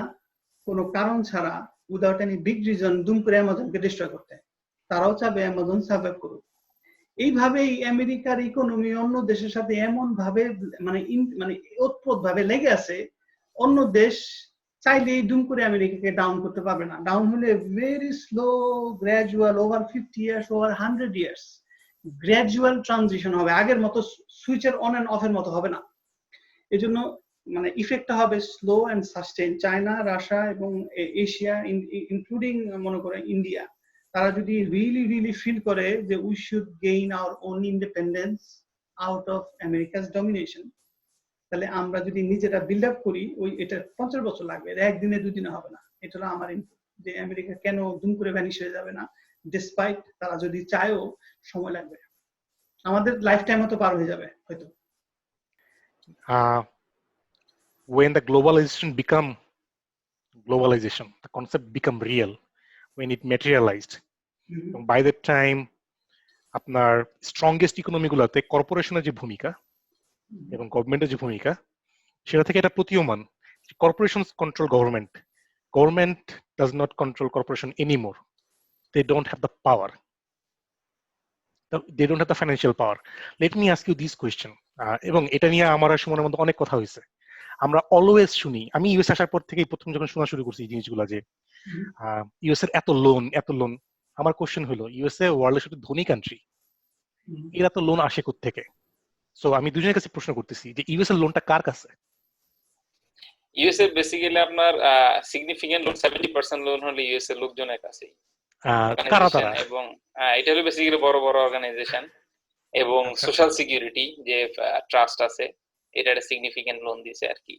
কোনো কারণ ছাড়া, উইদাউট এনি বিগ রিজন, দুম করে অ্যামাজনকে ডিস্ট্রয় করতে। তারাও চাবে অ্যামাজন সার্ভাইভ করুক। এইভাবেই আমেরিকার ইকোনমি অন্য দেশের সাথে এমন ভাবে মানে ওতপ্রোত ভাবে লেগে আছে, অন্য দেশ চাইলেই দুম করে আমেরিকাকে ডাউন করতে পারবে না। ডাউন হলে very slow, gradual, over 50 years, over 100 years gradual transition হবে, আগের মতো সুইচের অন এন্ড অফের মতো হবে না। এজন্য মানে ইফেক্টটা হবে slow and sustain. China, Russia এবং এশিয়া ইনক্লুডিং মনে করে ইন্ডিয়া, তারা যদি রিয়েলি ফিল করে যে we should gain our own independence out of America's domination, তাহলে আমরা যদি নিজেরা বিল্ড আপ করি, ওই এটা 50 বছর লাগবে, একদিনে দুদিনে হবে না। এটা হলো আমার ইনপুট, যে আমেরিকা কেন দুম করে ভ্যানিশ হয়ে যাবে না, ডিসপাইট তারা যদি চায়ও সময় লাগবে, আমাদের লাইফ টাইম মতো পার হয়ে যাবে হয়তো। When the globalization, the concept become real, when it materialized, by that time আপনার স্ট্রংগেস্ট ইকোনমি গুলাতে কর্পোরেশনের যে ভূমিকা এবং গভর্নমেন্টের যে ভূমিকা সেটা থেকে এটা প্রতীয়মান। Corporations control government. Government does not control corporation anymore. They don't have the power. They don't have the financial power. Let me ask you this question. এবং এটা নিয়ে আমার আর সুমনের মধ্যে অনেক কথা হয়েছে। আমরা অলওয়েজ শুনি, আমি ইউএস আসার পর থেকেই প্রথম যখন শোনা শুরু করছি এই জিনিসগুলো যে ইউএস এর এত লোন। আমার কোশ্চেন হলো ইউএসএ ওয়ার্ল্ডের সবচেয়ে ধনী কান্ট্রি, এর এত লোন আসে কোত্থেকে? সো আমি দুজনের কাছে প্রশ্ন করতেছি যে ইউএস এর লোনটা কার কাছে? ইউএসএ বেসিক্যালি আপনার সিগনিফিকেন্ট লোন 70% লোন হলো ইউএসএ লোকজনের কাছেই। কারা তারা? এবং এটা হলো বেসিক্যালি বড় বড় অর্গানাইজেশন এবং সোশ্যাল সিকিউরিটি যে ট্রাস্ট আছে, এটা একটা সিগনিফিকেন্ট লোন দিছে আর কি।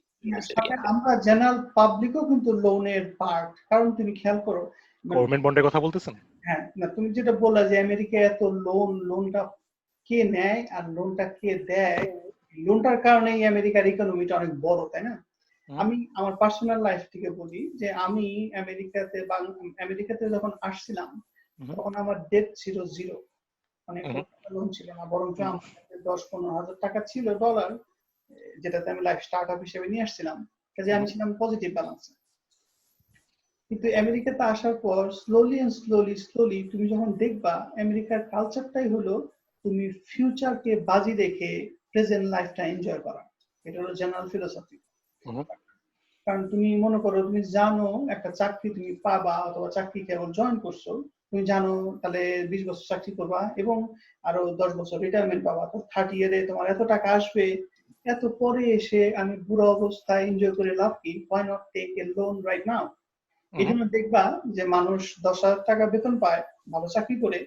আমরা জেনারেল পাবলিকও কিন্তু লোনের পার্ট, কারণ তুমি খেয়াল করো গভর্নমেন্ট বন্ডের কথা বলতেছেন। হ্যাঁ, না তুমি যেটা বললা যে আমেরিকা এত লোনটা কে নেয় আর লোনটা কে দেয়, লোনটার কারণেই আমেরিকার ইকোনমিটা অনেক বড়, তাই না? আমি আমার পার্সোনাল লাইফ থেকে বলি যে আমি আমেরিকাতে যখন আসছিলাম তখন আমার ডেট ছিল 0, মানে লোন ছিল না, বরঞ্চ আমার 10-15 হাজার টাকা ছিল ডলার, যেটাতে আমি লাইফ স্টার্ট আপ হিসেবে নিয়ে আসছিলাম, কাজে আমি ছিলাম পজিটিভ ব্যালেন্সে। কিন্তু আমেরিকাতে আসার পর স্লোলি তুমি যখন দেখবা আমেরিকার কালচারটাই হলো তুমি ফিউচারকে বাজি রেখে প্রেজেন্ট লাইফটা এনজয় করা। এটা হলো জেনারেল ফিলোসফি। কারণ তুমি মনে করো তুমি জানো একটা চাকরি তুমি পাবা, অথবা চাকরি কেবল জয়েন করছো, তুমি জানো তাহলে 20 বছর চাকরি করবা এবং আরো 10 বছর রিটায়ারমেন্ট পাবা, তো 30 ইয়ারে তোমার এত টাকা আসবে, এত পরে এসে আমি বুড়ো অবস্থায় এনজয় করে লাভ কি? Why not take a loan right now? এই জন্য দেখবা যে মানুষ 10,000 টাকা বেতন পায় ভালো চাকরি করে,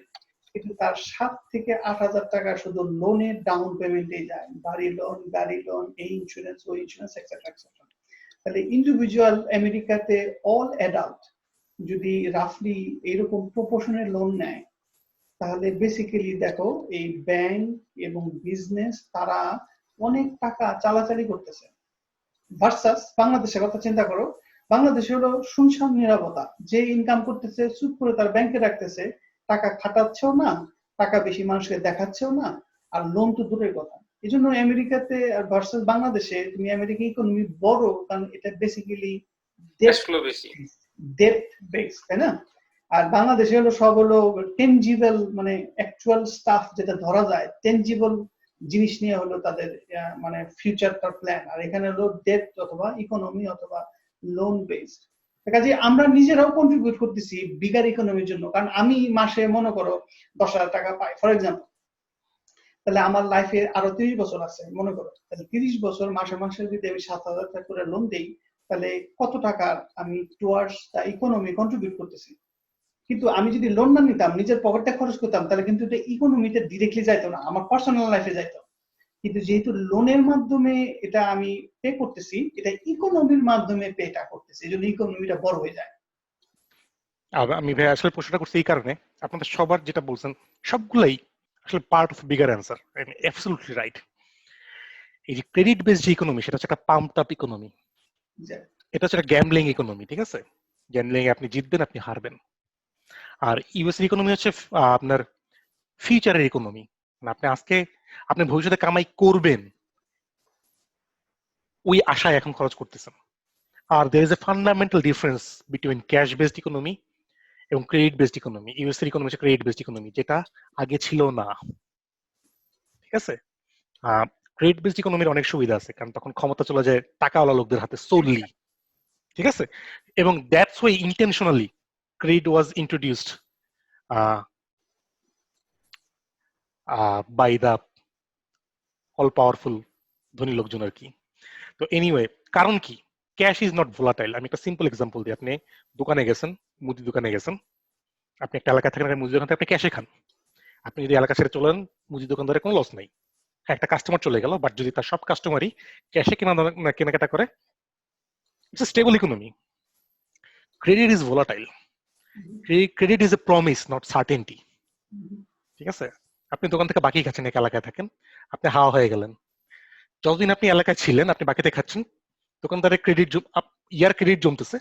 কিন্তু তার 7 থেকে 8,000 টাকা শুধু লোনের ডাউন পেমেন্টে যায়, বাড়ি লোন, গাড়ি লোন, এই ইন্স্যুরেন্স, ওই ইন্স্যুরেন্স, এক্সেট্রা এক্সেট্রা। তাহলে ইন্ডিভিজুয়াল আমেরিকাতে অল অ্যাডাল্ট যদি রাফলি এরকম প্রপোর্শনের লোন নেয়, তাহলে বেসিক্যালি দেখো এই ব্যাংক এবং বিজনেস তারা অনেক টাকা চালাচালি করতেছে। ভার্সাস বাংলাদেশের কথা চিন্তা করো, বাংলাদেশে হলো শুনশান নিরাপত্তা, যে ইনকাম করতেছে চুপ করে তার ব্যাংকে রাখতেছে, টাকা খাটাচ্ছেও না, টাকা বেশি মানুষকে দেখাচ্ছেও না, আর লোন তো দূরের কথা। এই জন্য আমেরিকাতে ভার্সাস বাংলাদেশে তুমি আমেরিকা ইকোনমি বড়, কারণ এটা বেসিক্যালি ডেট বেস, তাই না? আর বাংলাদেশে হলো সব হলো টেনজিবল, মানে অ্যাকচুয়াল স্টাফ যেটা ধরা যায়, টেনজিবল জিনিস নিয়ে হলো তাদের মানে ফিউচারটা প্ল্যান, আর এখানে হলো ডেট অথবা ইকোনমি অথবা লোন বেসড। কাজে আমরা নিজেরাও কন্ট্রিবিউট করতেছি বিগার ইকোনমির জন্য, কারণ আমি মাসে মনে করো 10,000 টাকা পাই ফর এক্সাম্পল, তাহলে আমার লাইফে আরো 30 বছর আছে মনে করো, তাহলে 30 বছর মাসে মাসে যদি আমি 7,000 টাকা করে লোন দেই, তাহলে কত টাকা আমি টুয়ার্ডস দ্য ইকোনমি কন্ট্রিবিউট করতেছি। কিন্তু আমি যদি লোন না নিতাম, নিজের পকেটটা খরচ করতাম, তাহলে কিন্তু এটা ইকোনমিতে ডিরেক্টলি যাইতো না, আমার পার্সোনাল লাইফে যাইতো। কিন্তু যেহেতু লোনের মাধ্যমে এটা আমি পে করতেছি, এটা ইকোনমির মাধ্যমে পেটা করতেছি, এই জন্য ইকোনমিটা বড় হয়ে যায়। আমি ভাই আসলে প্রশ্নটা করছি এই কারণে, আপনাদের সবার যেটা বলছেন সবগুলাই আসলে part of bigger answer, absolutely right. এই যে ক্রেডিট বেসড যে ইকোনমি, সেটা হচ্ছে একটা পাম্পড আপ ইকোনমি, এটা হচ্ছে একটা গ্যাম্বলিং ইকোনমি, ঠিক আছে? গ্যাম্বলিং এ আপনি জিতবেন, আপনি হারবেন। আর ইউএস এর ইকোনমি হচ্ছে আপনার ফিউচারের ইকোনমি, মানে আপনি আজকে আপনি ভবিষ্যতে কামাই করবেন ওই আশায় এখন খরচ করতেছেন। আর there is a fundamental difference between cash based economy এবং ক্রেডিট বেসড ইকোনমি। ইউএস এর ইকোনমি হচ্ছে ক্রেডিট বেসড ইকোনমি, যেটা আগে ছিল না, ঠিক আছে? ক্রেডিট বেসড ইকোনমির অনেক সুবিধা আছে, কারণ তখন ক্ষমতা চলে যায় টাকাওয়ালা লোকদের হাতে solely, ঠিক আছে? এবং that's why intentionally credit was introduced by the all powerful ধনী লোকজন আর কি। তো এনিওয়ে, কারণ কি? Cash is not volatile. আমি একটা সিম্পল এক্সাম্পল দিই। আপনি দোকানে গেছেন, মুদি দোকানে গেছেন, আপনি একটা এলাকা থাকেন, মুদি দোকান থেকে আপনি ক্যাশে খান। আপনি যদি এলাকা ছেড়ে চলেন, মুদি দোকানদারের কোনো লস নাই, একটা কাস্টমার চলে গেল, বাট যদি তার সব কাস্টমারই ক্যাশে কেনাকাটা করে, it's a stable economy. Credit is volatile. Credit is a promise, not certainty, ঠিক আছে? আপনি দোকান থেকে বাকি খাচ্ছেন, এক এলাকায় থাকেন, আপনি হাওয়া হয়ে গেলেন। যতদিন আপনি এলাকায় ছিলেন, আপনি বাকিতে খাচ্ছেন, দোকানদারের ক্রেডিট ইয়ার ক্রেডিট জমতেছে,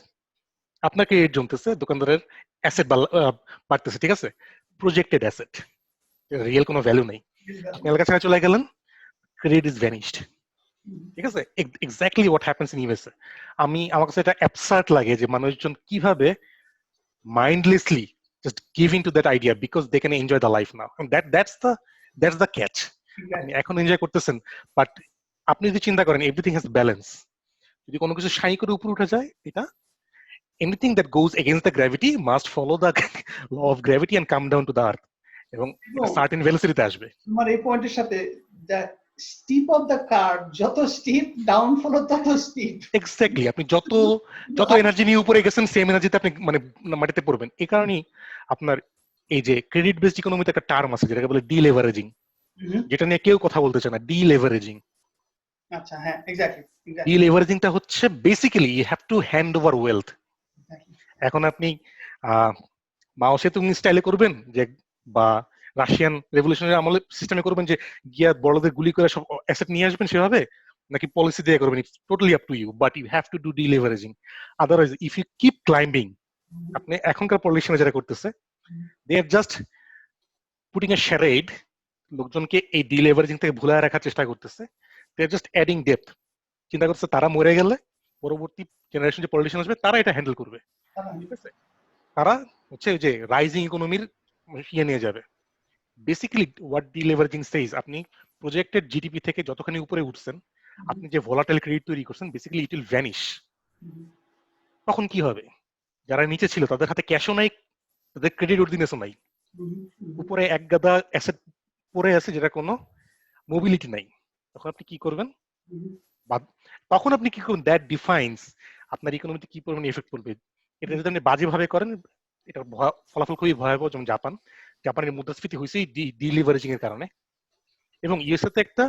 আপনার ক্রেডিট জমতেছে, দোকানদারের অ্যাসেট বাড়তেছে, ঠিক আছে? Projected asset. রিয়েল কোনো ভ্যালু নেই। আপনি এলাকা ছেড়ে চলে গেলেন, ক্রেডিট ইজ ভ্যানিশড। ঠিক আছে, exactly what happens in USA. আমার কাছে এটা অ্যাবসার্ড লাগে যে মানুষজন কিভাবে mindlessly just give into that idea because they can enjoy the life now, and that's the catch. আপনি এখন এনজয় করতেছেন, বাট আপনি যদি চিন্তা করেন এভরিথিং হ্যাজ ব্যালেন্স, যদি কোনো কিছু শাই করে উপরে উঠে যায়, এটা anything that goes against the gravity must follow the law of gravity and come down to the earth, এবং সার্টেন ভেলোসিটিতে আসবে। তোমার এই পয়েন্টের সাথে স্টিপ অফ দ্য কার্ভ যত স্টিপ, ডাউনফল তত স্টিপ। এক্স্যাক্টলি, আপনি যত এনার্জি নিয়ে উপরে গেছেন সেম এনার্জিতে আপনি মানে মাটিতে পড়বেন। এই কারণেই আপনার এই যে ক্রেডিট বেসড ইকোনমিতে একটা টার্ম আছে যেটাকে বলে ডিলেভারেজিং, যেটা নিয়ে কেউ কথা বলতে চায় না, ডিলেভারেজিং। আচ্ছা, হ্যাঁ, এক্স্যাক্টলি। ডিলেভারেজিংটা হচ্ছে basically you have to hand over wealth. এখন আপনি মাও সেতুং স্টাইলে করবেন যে, বা রাশিয়ান রেভলিউশনারি আমলে সিস্টেমে করবেন যে গিয়া বড়দের গুলি করে সব অ্যাসেট নিয়ে আসবেন সেভাবে, নাকি পলিসি দিয়ে করবেন, it's totally up to you, but you have to do deleveraging. Otherwise if you keep climbing, আপনি এখনকার পলিটিশিয়ান যারা করতেছে, দে আর জাস্ট পুটিং এ শ্যারেড, লোকজনকে এই ডিলেভারেজিং থেকে ভুলায় রাখার চেষ্টা করতেছে। দে আর জাস্ট অ্যাডিং ডেপথ। চিন্তা করছে তারা মরে গেলে পরবর্তী জেনারেশন যে পলিটিশিয়ান আসবে তারা এটা হ্যান্ডেল করবে। ঠিক আছে, তারা হচ্ছে যে রাইজিং ইকোনমির ইয়ে নিয়ে যাবে। বেসিক্যালি হোয়াট ডিলেভারেজিং সেজ, আপনি প্রজেক্টেড জিডিপি থেকে যতখানি উপরে উঠছেন, আপনি যে ভোলাটাইল ক্রেডিট তৈরি করছেন, বেসিক্যালি ইট উইল ভ্যানিশ। তখন কি হবে? যারা নিচে ছিল তাদের হাতে ক্যাশও নাই, তাদের ক্রেডিট অর্ডিনেশও নাই, উপরে এক গাদা অ্যাসেট পড়ে আছে যেটা কোনো মোবিলিটি নাই। তখন আপনি কি করবেন? তখন আপনি কি করবেন? দ্যাট ডিফাইন্স আপনার ইকোনমিতে কি পরিমাণে এফেক্ট পড়বে। এটা যদি আপনি বাজেভাবে করেন, এটার ফলাফল খুবই ভয়াবহ। যেমন জাপানের মুদ্রাস্ফীতি হয়েছে ডিলিভারেজিং এর কারণে, এবং ইউএসএ তে একটা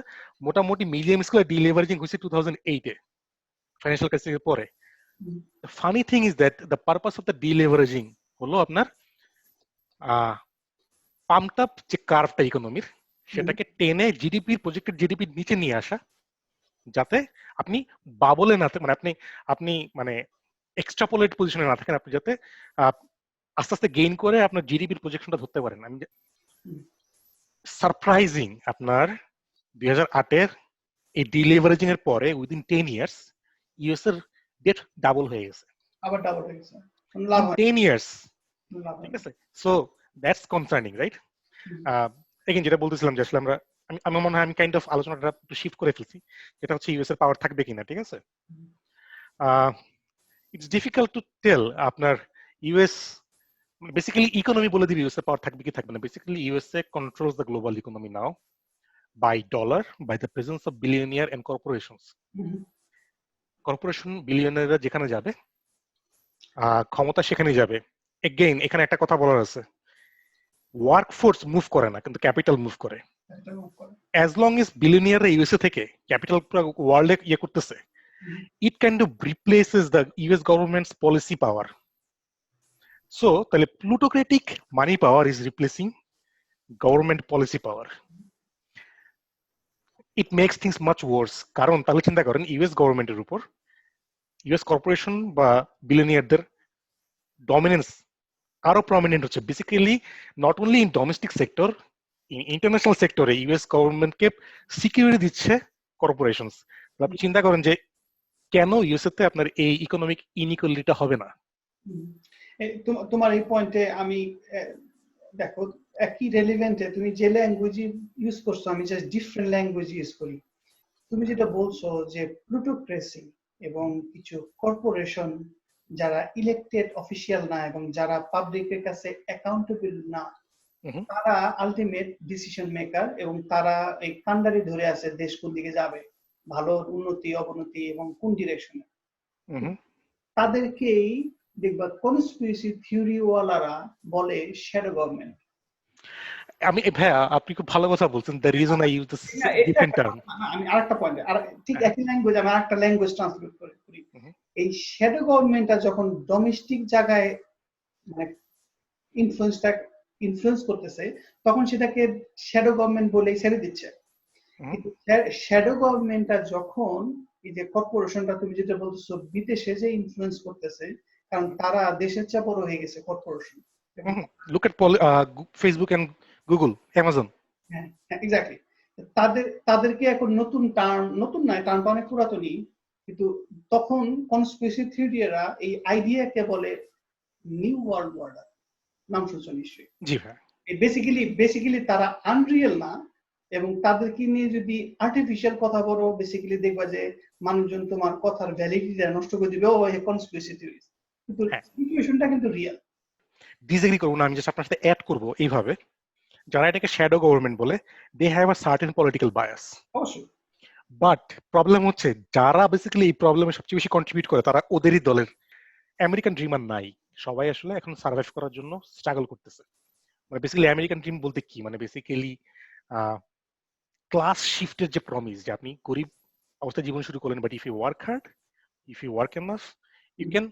মোটামুটি মিডিয়াম স্কেলের ডিলিভারেজিং হয়েছে 2008-এ ফাইন্যান্সিয়াল ক্রাইসিসের পরে। The funny thing is that the purpose of the deleveraging হলো আপনার পাম্পড আপ যে কার্ভটা ইকোনমির, সেটাকে টেনে জিডিপির প্রজেক্টেড জিডিপির নিচে নিয়ে আসা, যাতে আপনি বাবলে না, মানে আপনি মানে এক্সট্রাপোলেট পজিশনে না থাকেন, আপনি যাতে আস্তে আস্তে গেইন করে আপনার জিডিপির প্রজেকশনটা ধরতে পারেন। আমি সারপ্রাইজিং, আপনার 2008-এর এই ডিলিভারেজিং এর পরে উইদিন 10 ইয়ার্স ইউএস এর ডেট ডাবল হয়ে গেছে, আবার ডাবল হয়ে গেছে 10 ইয়ার্স। ঠিক আছে, so that's concerning, right? Again যেটা বলতেছিলাম যে আসলে আমি মনে হয় আমি কাইন্ড অফ আলোচনাটা একটু শিফট করে ফেলছি, যেটা হচ্ছে ইউএস এর পাওয়ার থাকবে কিনা। ঠিক আছে, ইটস ডিফিকাল্ট টু টেল। আপনার ইউএস বেসিক্যালি ইকোনমি বলে দিবে ইউএস এর পাওয়ার থাকবে কি থাকবে না। Basically USA controls the global economy now by dollar, by the presence of billionaire and corporations. Corporation বিলিয়নাররা যেখানে যাবে, ক্ষমতা সেখানে যাবে। এগেইন এখানে একটা কথা বলার আছে, ওয়ার্কফোর্স মুভ করে না, কিন্তু ক্যাপিটাল মুভ করে। অ্যাজ লং এজ বিলিয়নিয়াররা ইউএসএ থেকে ক্যাপিটাল ওয়ার্ল্ডে ইয়ে করতেছে, it kind of replaces the US government's policy power. So তাহলে plutocratic money power is replacing government policy power. It makes things much worse. কারণ তাহলে চিন্তা করেন, ইউএস গভর্নমেন্টের উপর ইউএস কর্পোরেশন বা বিলিয়নিয়ারদের ডমিনেন্স আরো প্রমিনেন্ট হচ্ছে। Basically not only in domestic sector, in international সেক্টরে ইউএস গভর্নমেন্টকে সিকিউরিটি দিচ্ছে কর্পোরেশনস। আপনি চিন্তা করেন যে কেন ইউএসএ তে আপনার এই ইকোনমিক ইনইকুয়ালিটিটা হবে না। তোমার এই পয়েন্টে আমি দেখো একই রেলিভেন্টে তুমি যে ল্যাঙ্গুয়েজ ইউজ করছো, আমি জাস্ট ডিফারেন্ট ল্যাঙ্গুয়েজ ইউজ করি। তুমি যেটা বলছো যে প্লুটোক্রেসি এবং কিছু কর্পোরেশন যারা ইলেক্টেড অফিসিয়াল না এবং যারা পাবলিকের কাছে অ্যাকাউন্টেবল না, তারা আলটিমেট ডিসিশন মেকার, এবং তারা এই কান্ডারি ধরে আছে দেশ কোন দিকে যাবে, ভালো উন্নতি অবনতি এবং কোন ডিরেকশনে। তাদেরকেই দেখবা কনস্পিরেসি থিওরি ওয়ালারা বলে শ্যাডো গভর্নমেন্ট। আমি ভাইয়া আপনি খুব ভালো কথা বলছেন। The reason I use this different term. আমি আরেকটা পয়েন্ট, আর ঠিক একই ল্যাঙ্গুয়েজ আমি আরেকটা ল্যাঙ্গুয়েজ ট্রান্সলেট করি। এই শ্যাডো গভর্নমেন্টটা যখন ডোমেস্টিক জায়গায় মানে ইনফ্লুয়েন্স করতেছে, তখন সেটাকে শ্যাডো গভর্নমেন্ট বলেই ছেড়ে দিচ্ছে। কিন্তু শ্যাডো গভর্নমেন্টটা যখন এই যে কর্পোরেশনটা তুমি যেটা বলতেছো বিদেশে যে ইনফ্লুয়েন্স করতেছে, কারণ তারা দেশের চেয়ে বড় হয়ে গেছে corporation. Look at Facebook and Google, Amazon. হ্যাঁ, এক্স্যাক্টলি। তাদেরকে এখন নতুন নয়, টার্মটা অনেক পুরাতনই, কিন্তু তখন কনস্পিরেসি থিওরিরা এই আইডিয়াকে বলে নিউ ওয়ার্ল্ড অর্ডার, নাম শুনছো নিশ্চয়ই। জি ভাই। বেসিক্যালি তারা আনরিয়েল না, এবং তাদেরকে নিয়ে যদি আর্টিফিশিয়াল কথা বলো বেসিক্যালি দেখবা যে মানুষজন তোমার কথার ভ্যালিডিটি নষ্ট করে দিবে, ও কনস্পিরেসি থিওরি, কিন্তু হ্যাঁ, সিচুয়েশনটা কিন্তু রিয়েল। ডিসএগ্রি করবো না, আমি জাস্ট আপনার সাথে অ্যাড করবো এইভাবে, যারা এটাকে শ্যাডো গভর্নমেন্ট বলে, they have a certain political bias. অবশ্যই। বাট প্রবলেম হচ্ছে যারা বেসিক্যালি এই প্রবলেমে সবচেয়ে বেশি কন্ট্রিবিউট করে তারা ওদেরই দলের। আমেরিকান ড্রিম আর নাই, সবাই আসলে এখন সার্ভাইভ করার জন্য স্ট্রাগল করতেছে। মানে বেসিক্যালি আমেরিকান ড্রিম বলতে কি, মানে বেসিক্যালি ক্লাস শিফটের যে প্রমিস, যে আপনি গরিব অবস্থায় জীবন শুরু করলেন, but if you work hard, if you work enough, you can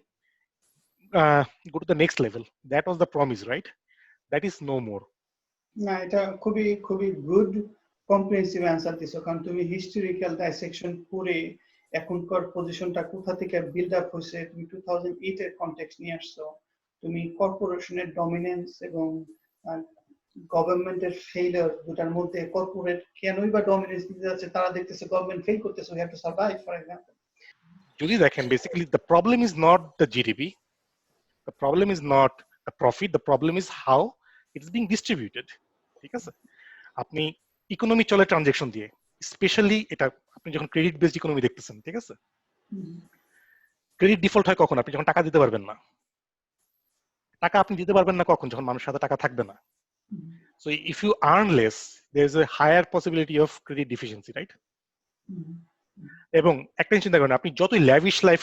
go to the next level. That was the promise, right? That is no more. না, এটা খুবই খুবই গুড কম্প্রিহেন্সিভ অ্যান্সার দিছো, কারণ তুমি হিস্টোরিক্যাল ডাইসেকশন করে এখনকার পজিশনটা কোথা থেকে বিল্ড আপ হয়েছে, তুমি 2008 এর কনটেক্সট নিয়ে আসছো, তুমি কর্পোরেশনের ডমিনেন্স এবং গভর্নমেন্টের ফেইলিয়ার, দুটার মধ্যে কর্পোরেট কেনই বা ডমিনেন্স দিতে যাচ্ছে, তারা দেখতেছে গভর্নমেন্ট ফেল করতেছে, we have to survive, for example. যদি দেখেন basically the problem is not the GDP, the problem is not the profit, the problem is how it is being distributed. ঠিক আছে, আপনি ইকোনমি চলে ট্রানজাকশন দিয়ে, specially এটা আপনি যখন ক্রেডিট বেসড ইকোনমি দেখতেছেন, ঠিক আছে, ক্রেডিট ডিফল্ট হয় কখন? আপনি যখন টাকা দিতে পারবেন না। টাকা আপনি দিতে পারবেন না কখন? যখন মানুষের হাতে টাকা থাকবে না। So if you earn less, there is a higher possibility of credit deficiency, right? এবং একটা জিনিস চিন্তা করেন, আপনি যতই ল্যাভিশ লাইফ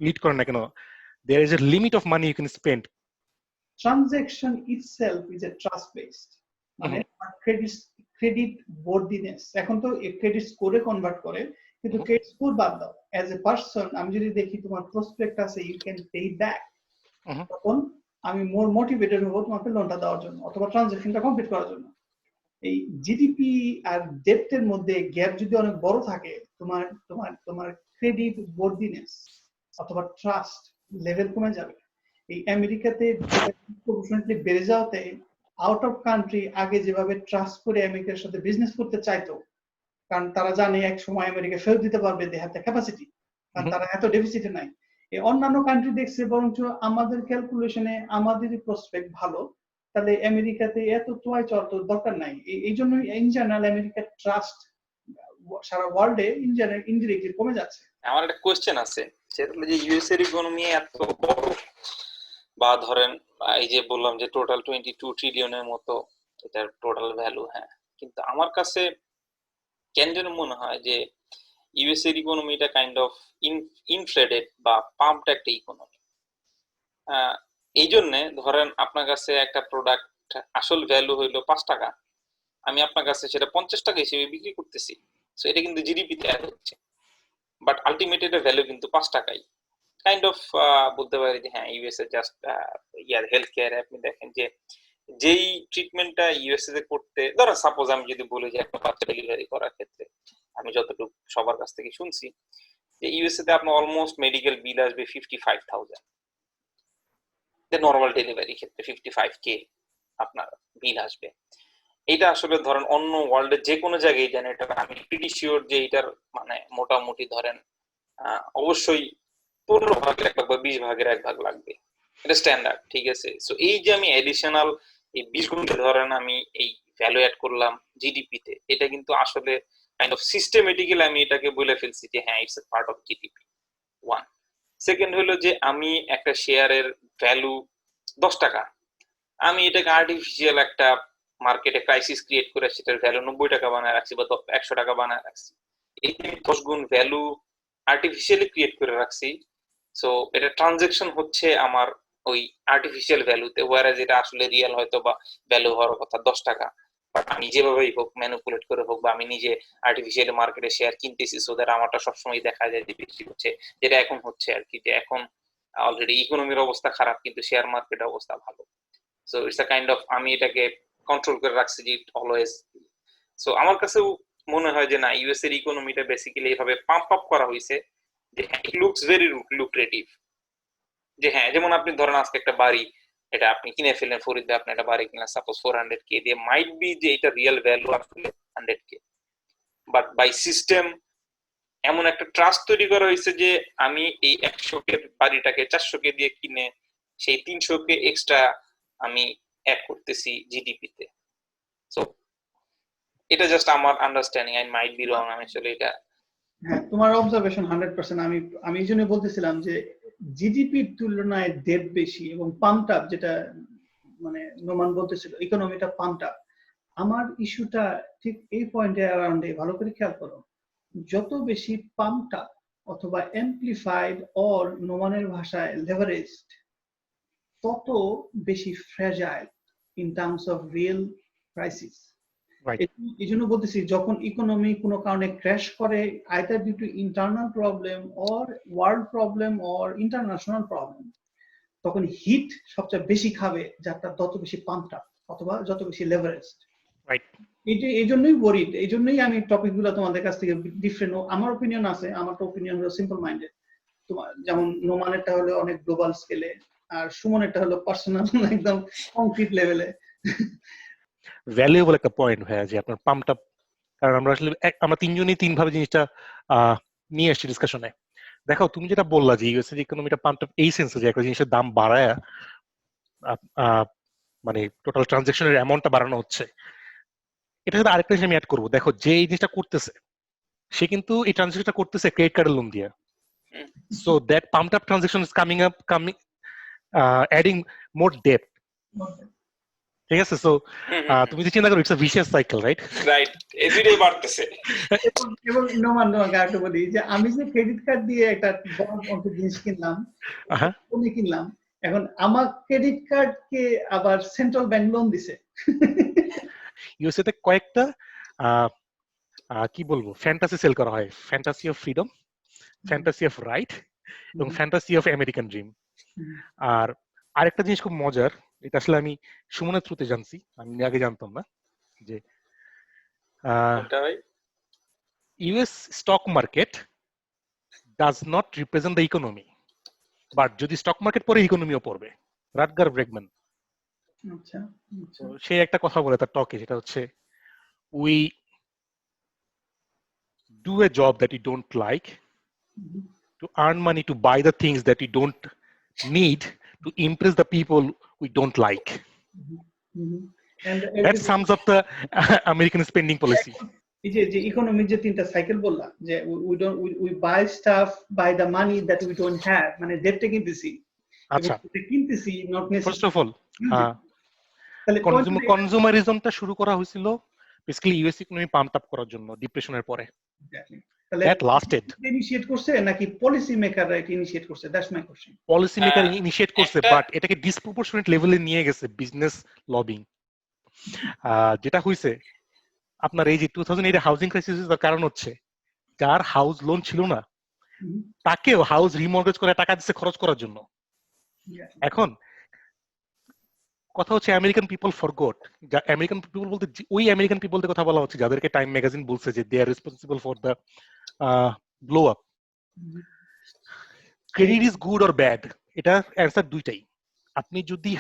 লিড করেন না কেন, there is a limit of money you can spend. Transaction itself is a trust based, মানে ক্রেডিট বর্দিনেস, এখন তো ক্রেডিট স্কোরে কনভার্ট করে, কিন্তু ক্রেডিট স্কোর বাদ দাও, অ্যাজ এ পারসন আমি যদি দেখি তোমার প্রসপেক্ট আছে, ইউ ক্যান পে ব্যাক, তখন আমি মোর মোটিভেটেড হবো তোমাকে লোনটা দেওয়ার জন্য অথবা ট্রানজাকশনটা কমপ্লিট করার জন্য। এই জিডিপি আর ডেপ্টের মধ্যে গ্যাপ যদি অনেক বড় থাকে, তোমার তোমার তোমার ক্রেডিট বর্দিনেস অথবা ট্রাস্ট লেভেল কমে যাবে। এই আমেরিকাতে প্রপোর্শনালি বেড়ে যাওয়াতে আউট অফ কান্ট্রি আগে যেভাবে ট্রাস্ট করে আমেরিকার সাথে বিজনেস করতে চাইতো, কারণ তারা জানে এক সময় আমেরিকা ফেরত দিতে পারবে, দে হ্যাভ দ্য ক্যাপাসিটি, কারণ তারা এত ডেফিসিটে নাই। এই অন্যান্য কান্ট্রি দেখছে বরঞ্চ আমাদের ক্যালকুলেশনে আমাদেরই প্রসপেক্ট ভালো, তাহলে আমেরিকাতে এত তোয়াই চর্ত দরকার নাই। এই জন্যই ইন জেনারেল আমেরিকার ট্রাস্ট সারা ওয়ার্ল্ডে ইন জেনারেল ইনডিরেক্টলি কমে যাচ্ছে। আমার একটা কোশ্চেন আছে, সেটা হলো যে ইউএস এর ইকোনমি এত বড়, বা ধরেন এই যে বললাম যে টোটাল 22 ট্রিলিয়নের মতো এটার টোটাল ভ্যালু, হ্যাঁ, কিন্তু আমার কাছে কেন যেন মনে হয় যে ইউএস এর ইকোনমিটা কাইন্ড অফ ইনফ্লেটেড বা পাম্পড একটা ইকোনমি। এই জন্যে ধরেন আপনার কাছে একটা প্রোডাক্ট আসল ভ্যালু হইলো 5 টাকা, আমি আপনার কাছে সেটা 50 টাকা হিসেবে বিক্রি করতেছি, সো এটা কিন্তু জিডিপিতে অ্যাড হচ্ছে, বাট আলটিমেট এর ভ্যালু কিন্তু 5 টাকাই। কাইন্ড অফ বলতে পারি যে হ্যাঁ, ইউএস এ জাস্ট হেলথ কেয়ারে আপনি দেখেন যে যেই ট্রিটমেন্টটা ইউএসএ তে করতে, ধরো সাপোজ আমি যদি বলি যে একটা বাচ্চা ডেলিভারি করার ক্ষেত্রে, আমি যতটুকু সবার কাছ থেকে শুনছি যে ইউএসএ তে আপনার অলমোস্ট মেডিকেল বিল আসবে 55,000, নর্মাল ডেলিভারি ক্ষেত্রে 55K আপনার বিল আসবে। এটা আসলে ধরেন অন্য ওয়ার্ল্ডের যে কোনো জায়গায় জানেন, এটা আমি প্রিটি শিওর যে এটার মানে মোটামুটি ধরেন অবশ্যই 15 ভাগের 1 ভাগ বা 20 ভাগের 1 ভাগ লাগবে, এটা স্ট্যান্ডার্ড, ঠিক আছে। সো এই যে আমি এডিশনাল এই 20 গুণে ধরেন আমি এই ভ্যালু অ্যাড করলাম জিডিপি তে, এটা কিন্তু আসলে কাইন্ড অফ সিস্টেমেটিক্যালি আমি এটাকে বলে ফেলছি যে হ্যাঁ, it's a part of GDP. One. Second হলো যে আমি একটা শেয়ারের ভ্যালু 10 টাকা, আমি এটাকে আর্টিফিশিয়াল একটা মার্কেটে ক্রাইসিস ক্রিয়েট করে সেটার ভ্যালু 90 টাকা বানায় রাখছি বা 100 টাকা বানায় রাখছি, এই যে আমি 10 গুণ ভ্যালু আর্টিফিশিয়ালি ক্রিয়েট করে রাখছি। সো এটা ট্রানজাকশন হচ্ছে আমার ওই আর্টিফিশিয়াল ভ্যালুতে, ওয়ারাজ এটা আসলে রিয়েল হয়তো বা ভ্যালু হওয়ার কথা 10 টাকা, বাট আমি যেভাবেই হোক ম্যানিপুলেট করে হোক বা আমি নিজে আর্টিফিশিয়াল মার্কেটে শেয়ার কিনতেছি, সো দ্যাট আমারটা সবসময় দেখা যায় যে বেশি হচ্ছে, যেটা এখন হচ্ছে আর কি, যে এখন অলরেডি ইকোনমির অবস্থা খারাপ কিন্তু শেয়ার মার্কেটের অবস্থা ভালো। So it's a kind of আমি এটাকে কন্ট্রোল করে রাখছি যে অলওয়েজ। সো আমার কাছেও মনে হয় যে না, ইউএস এর ইকোনমিটা বেসিক্যালি এইভাবে পাম্প আপ করা হয়েছে যে ইট লুকস ভেরি লুক্রেটিভ, যে হ্যাঁ, যেমন আপনি ধরেন আজকে একটা বাড়ি এটা আপনি কিনে ফেলেন ফরিদে, আপনি একটা বাড়ি কিনলেন সাপোজ 400K দিয়ে, মাইট বি যে এটা রিয়েল ভ্যালু আসলে 100K, বাট বাই সিস্টেম এমন একটা ট্রাস্ট তৈরি করা হয়েছে যে আমি এই 100K বাড়িটাকে 400K দিয়ে কিনে সেই 300K এক্সট্রা আমি অ্যাড করতেছি জিডিপি তে। সো এটা জাস্ট আমার understanding, I might be wrong, আমি আসলে এটা হ্যাঁ, তোমার অবজারভেশন 100%। আমি এই জন্য বলতেছিলাম যে জিডিপির তুলনায় ডেট বেশি এবং পাম্পড আপ, যেটা মানে নোমান বলতেছিল ইকোনমিটা পাম্পড আপ। আমার ইস্যুটা ঠিক এই পয়েন্টে অ্যারাউন্ডে, ভালো করে খেয়াল করো, যত বেশি পাম্পড আপ অথবা এমপ্লিফাইড অর নোমানের ভাষায় লেভারেজড, তত বেশি fragile in terms of real crisis. Right. এই জন্য বলতেছি, যখন ইকোনমি কোনো কারণে ক্র্যাশ করে, either due to internal problem or world problem or international problem, তখন হিট সবচেয়ে বেশি খাবে যারটা যত বেশি পাম্পড আপ অথবা যত বেশি লেভারেজড। রাইট। এই জন্যই ওয়ারিড, এই জন্যই আমি টপিকগুলো তোমাদের কাছ থেকে ডিফারেন্ট, আমার ওপিনিয়ন আছে, আমার ওপিনিয়ন হলো সিম্পল মাইন্ডেড। তোমার যেমন নোমানেরটা হলো অনেক গ্লোবাল স্কেলে, আর সুমনেরটা হলো পার্সোনাল, একদম কংক্রিট লেভেলে। ভ্যালুয়েবল একটা পয়েন্ট হয়ে যে আপনার পাম্পড আপ, কারণ আমরা আসলে আমরা তিনজনই তিন ভাবে জিনিসটা নিয়ে এসেছি ডিসকাশনে। দেখো তুমি যেটা বললা যে ইউএস এর ইকোনমিটা পাম্পড আপ এই সেন্সে যে একটা জিনিসের দাম বাড়ায় মানে টোটাল ট্রানজাকশনের অ্যামাউন্টটা বাড়ানো হচ্ছে। এটা সাথে আরেকটা জিনিস আমি অ্যাড করবো, দেখো যে এই জিনিসটা করতেছে সে কিন্তু এই ট্রানজাকশনটা করতেছে ক্রেডিট কার্ডের লোন দিয়ে। So that pumped up transaction is coming adding more debt. ঠিক আছে? সো তুমি যদি চিন্তা করো, it's a vicious cycle, right? Right, everyday বাড়তেছে। এবং নোমান, তোমাকে আরেকটা বলি যে আমি যে ক্রেডিট কার্ড দিয়ে একটা বড় অঙ্কের জিনিস কিনলাম, কিনলাম, এখন আমার ক্রেডিট কার্ডকে আবার সেন্ট্রাল ব্যাংক লোন দিছে। ইউএসএ তে কয়েকটা কি বলবো ফ্যান্টাসি সেল করা হয়, fantasy of freedom, fantasy of right এবং ফ্যান্টাসি অফ আমেরিকান ড্রিম। আর আরেকটা জিনিস খুব মজার, এটা আসলে আমি সুমনের থ্রুতে জানছি, আমি আগে জানতাম না, যে US stock market does not represent the economy, but যদি স্টক মার্কেট পড়ে ইকোনমিও পড়বে। রাটগার ব্রেগম্যান সে একটা কথা বলে তার টকে, যেটা হচ্ছে we do a job that you don't like to earn money to buy the things that you don't need to impress the people we don't like. And that sums up the American spending policy. এই যে ইকোনমির যে তিনটা cycle বললাম, যে we buy stuff by the money that we don't have, মানে ডেটটা কিনতেছি, আচ্ছা কিনতেছি not necessarily. First of all, কনজুমারিজমটা শুরু করা হয়েছিল basically US economy pump up করার জন্য ডিপ্রেশনের পরে। That lasted. ইনিশিয়েট করছে নাকি পলিসি মেকাররা এটা ইনিশিয়েট করছে? That's my question. Policy maker initiate করছে, বাট এটাকে ডিসপ্রপোর্শনেট লেভেলে নিয়ে গেছে বিজনেস লবিং। যেটা হইছে আপনার এই যে 2008 হাউজিং ক্রাইসিসের কারণ হচ্ছে যার হাউস লোন ছিল না তাকেও হাউস রিমর্গেজ করে টাকা দিচ্ছে খরচ করার জন্য। এখন কথা হচ্ছে American people forgot, American people বলতে ওই আমেরিকান পিপলদের কথা বলা হচ্ছে যাদেরকে টাইম ম্যাগাজিন বলছে যে they are responsible for the blow up. Credit is good or bad, এটা অ্যান্সার দুইটাই। আপনি যদি